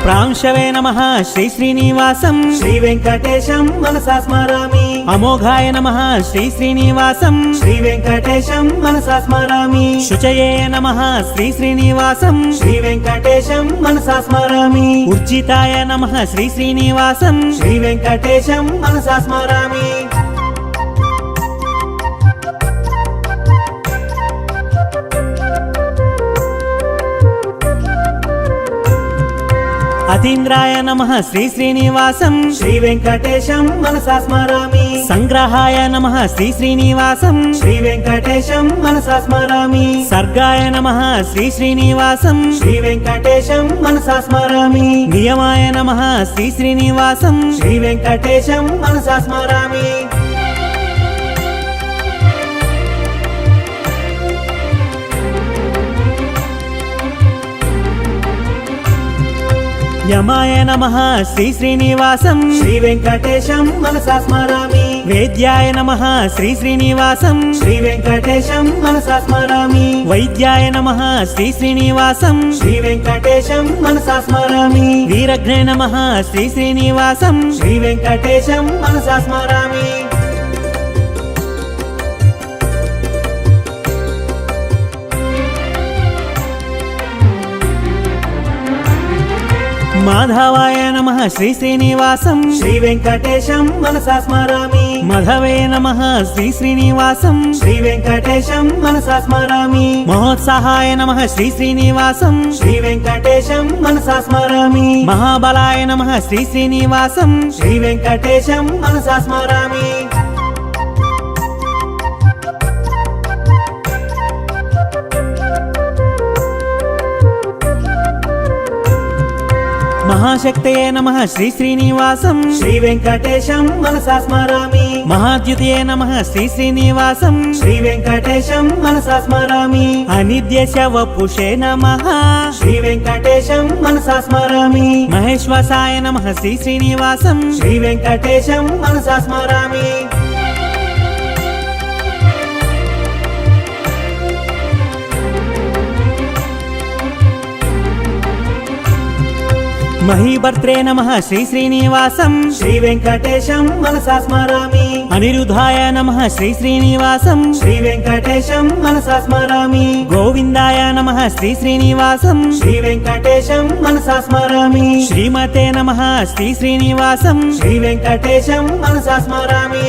ప్రాంశవే నమః శ్రీ శ్రీనివాసం శ్రీ వెంకటేశం మనసా స్మరామి అమోఘాయ నమః శ్రీ శ్రీనివాసం శ్రీ వెంకటేశం మనసా స్మరామి శుచయే నమః శ్రీ శ్రీనివాసం శ్రీ వెంకటేశం మనసా స్మరామి ఉర్జితాయ నమః శ్రీ శ్రీనివాసం శ్రీ వెంకటేశం మనసా స్మరామి అతీంద్రాయ నమః శ్రీ శ్రీనివాసం శ్రీ వెంకటేశం మనసా స్మరామి సంగ్రహాయ నమః శ్రీ శ్రీనివాసం శ్రీ వెంకటేశం మనసా స్మరామి సర్గాయ నమః శ్రీ శ్రీనివాసం శ్రీ వెంకటేశం మనసా స్మరామి నియమాయ నమః శ్రీ శ్రీనివాసం శ్రీ వెంకటేశం మనసా స్మరామి యమాయ నమః శ్రీ శ్రీనివాసం శ్రీ వెంకటేశం మనసా స్మరామి వేద్యాయ నమః శ్రీ శ్రీనివాసం శ్రీ వెంకటేశం మనసా స్మరామి వైద్యాయ నమః శ్రీ శ్రీనివాసం శ్రీ వెంకటేశం మనసా స్మరామి వీరఘ్నే నమః శ్రీ శ్రీనివాసం శ్రీ వెంకటేశం మనసా స్మరామి మాధవాయ నమః శ్రీ శ్రీనివాసం శ్రీ వెంకటేశం మనసా స్మరామి మధవే నమః శ్రీ శ్రీనివాసం శ్రీ వెంకటేశం మనసా స్మరామి మహోత్సాహాయ నమః శ్రీ శ్రీనివాసం శ్రీ వెంకటేశం మనసా స్మరామి మహాబలాయ నమః శ్రీ శ్రీనివాసం శ్రీ వెంకటేశం మనసా స్మరామి మహాశక్తయే నమః శ్రీ శ్రీనివాసం శ్రీ వెంకటేశం మనసా స్మరామి మహాద్యుతయే నమః శ్రీ శ్రీనివాసం శ్రీ వెంకటేశం మనసా స్మరామి అనిత్య శవపుషే నమః శ్రీ వెంకటేశం మనసా స్మరామి మహేశ్వసాయ నమః శ్రీ శ్రీనివాసం శ్రీ వెంకటేశం మనసా స్మరామి మహీభర్త్రే నమః శ్రీ శ్రీనివాసం శ్రీ వెంకటేశం మనసా స్మరామి అనిరుద్ధాయ నమః శ్రీ శ్రీనివాసం శ్రీ వెంకటేశం మనసా స్మరామి గోవిందాయ నమః శ్రీ శ్రీనివాసం శ్రీ వెంకటేశం మనసా స్మరామి శ్రీమతే నమః శ్రీ శ్రీనివాసం శ్రీ వెంకటేశం మనసా స్మరామి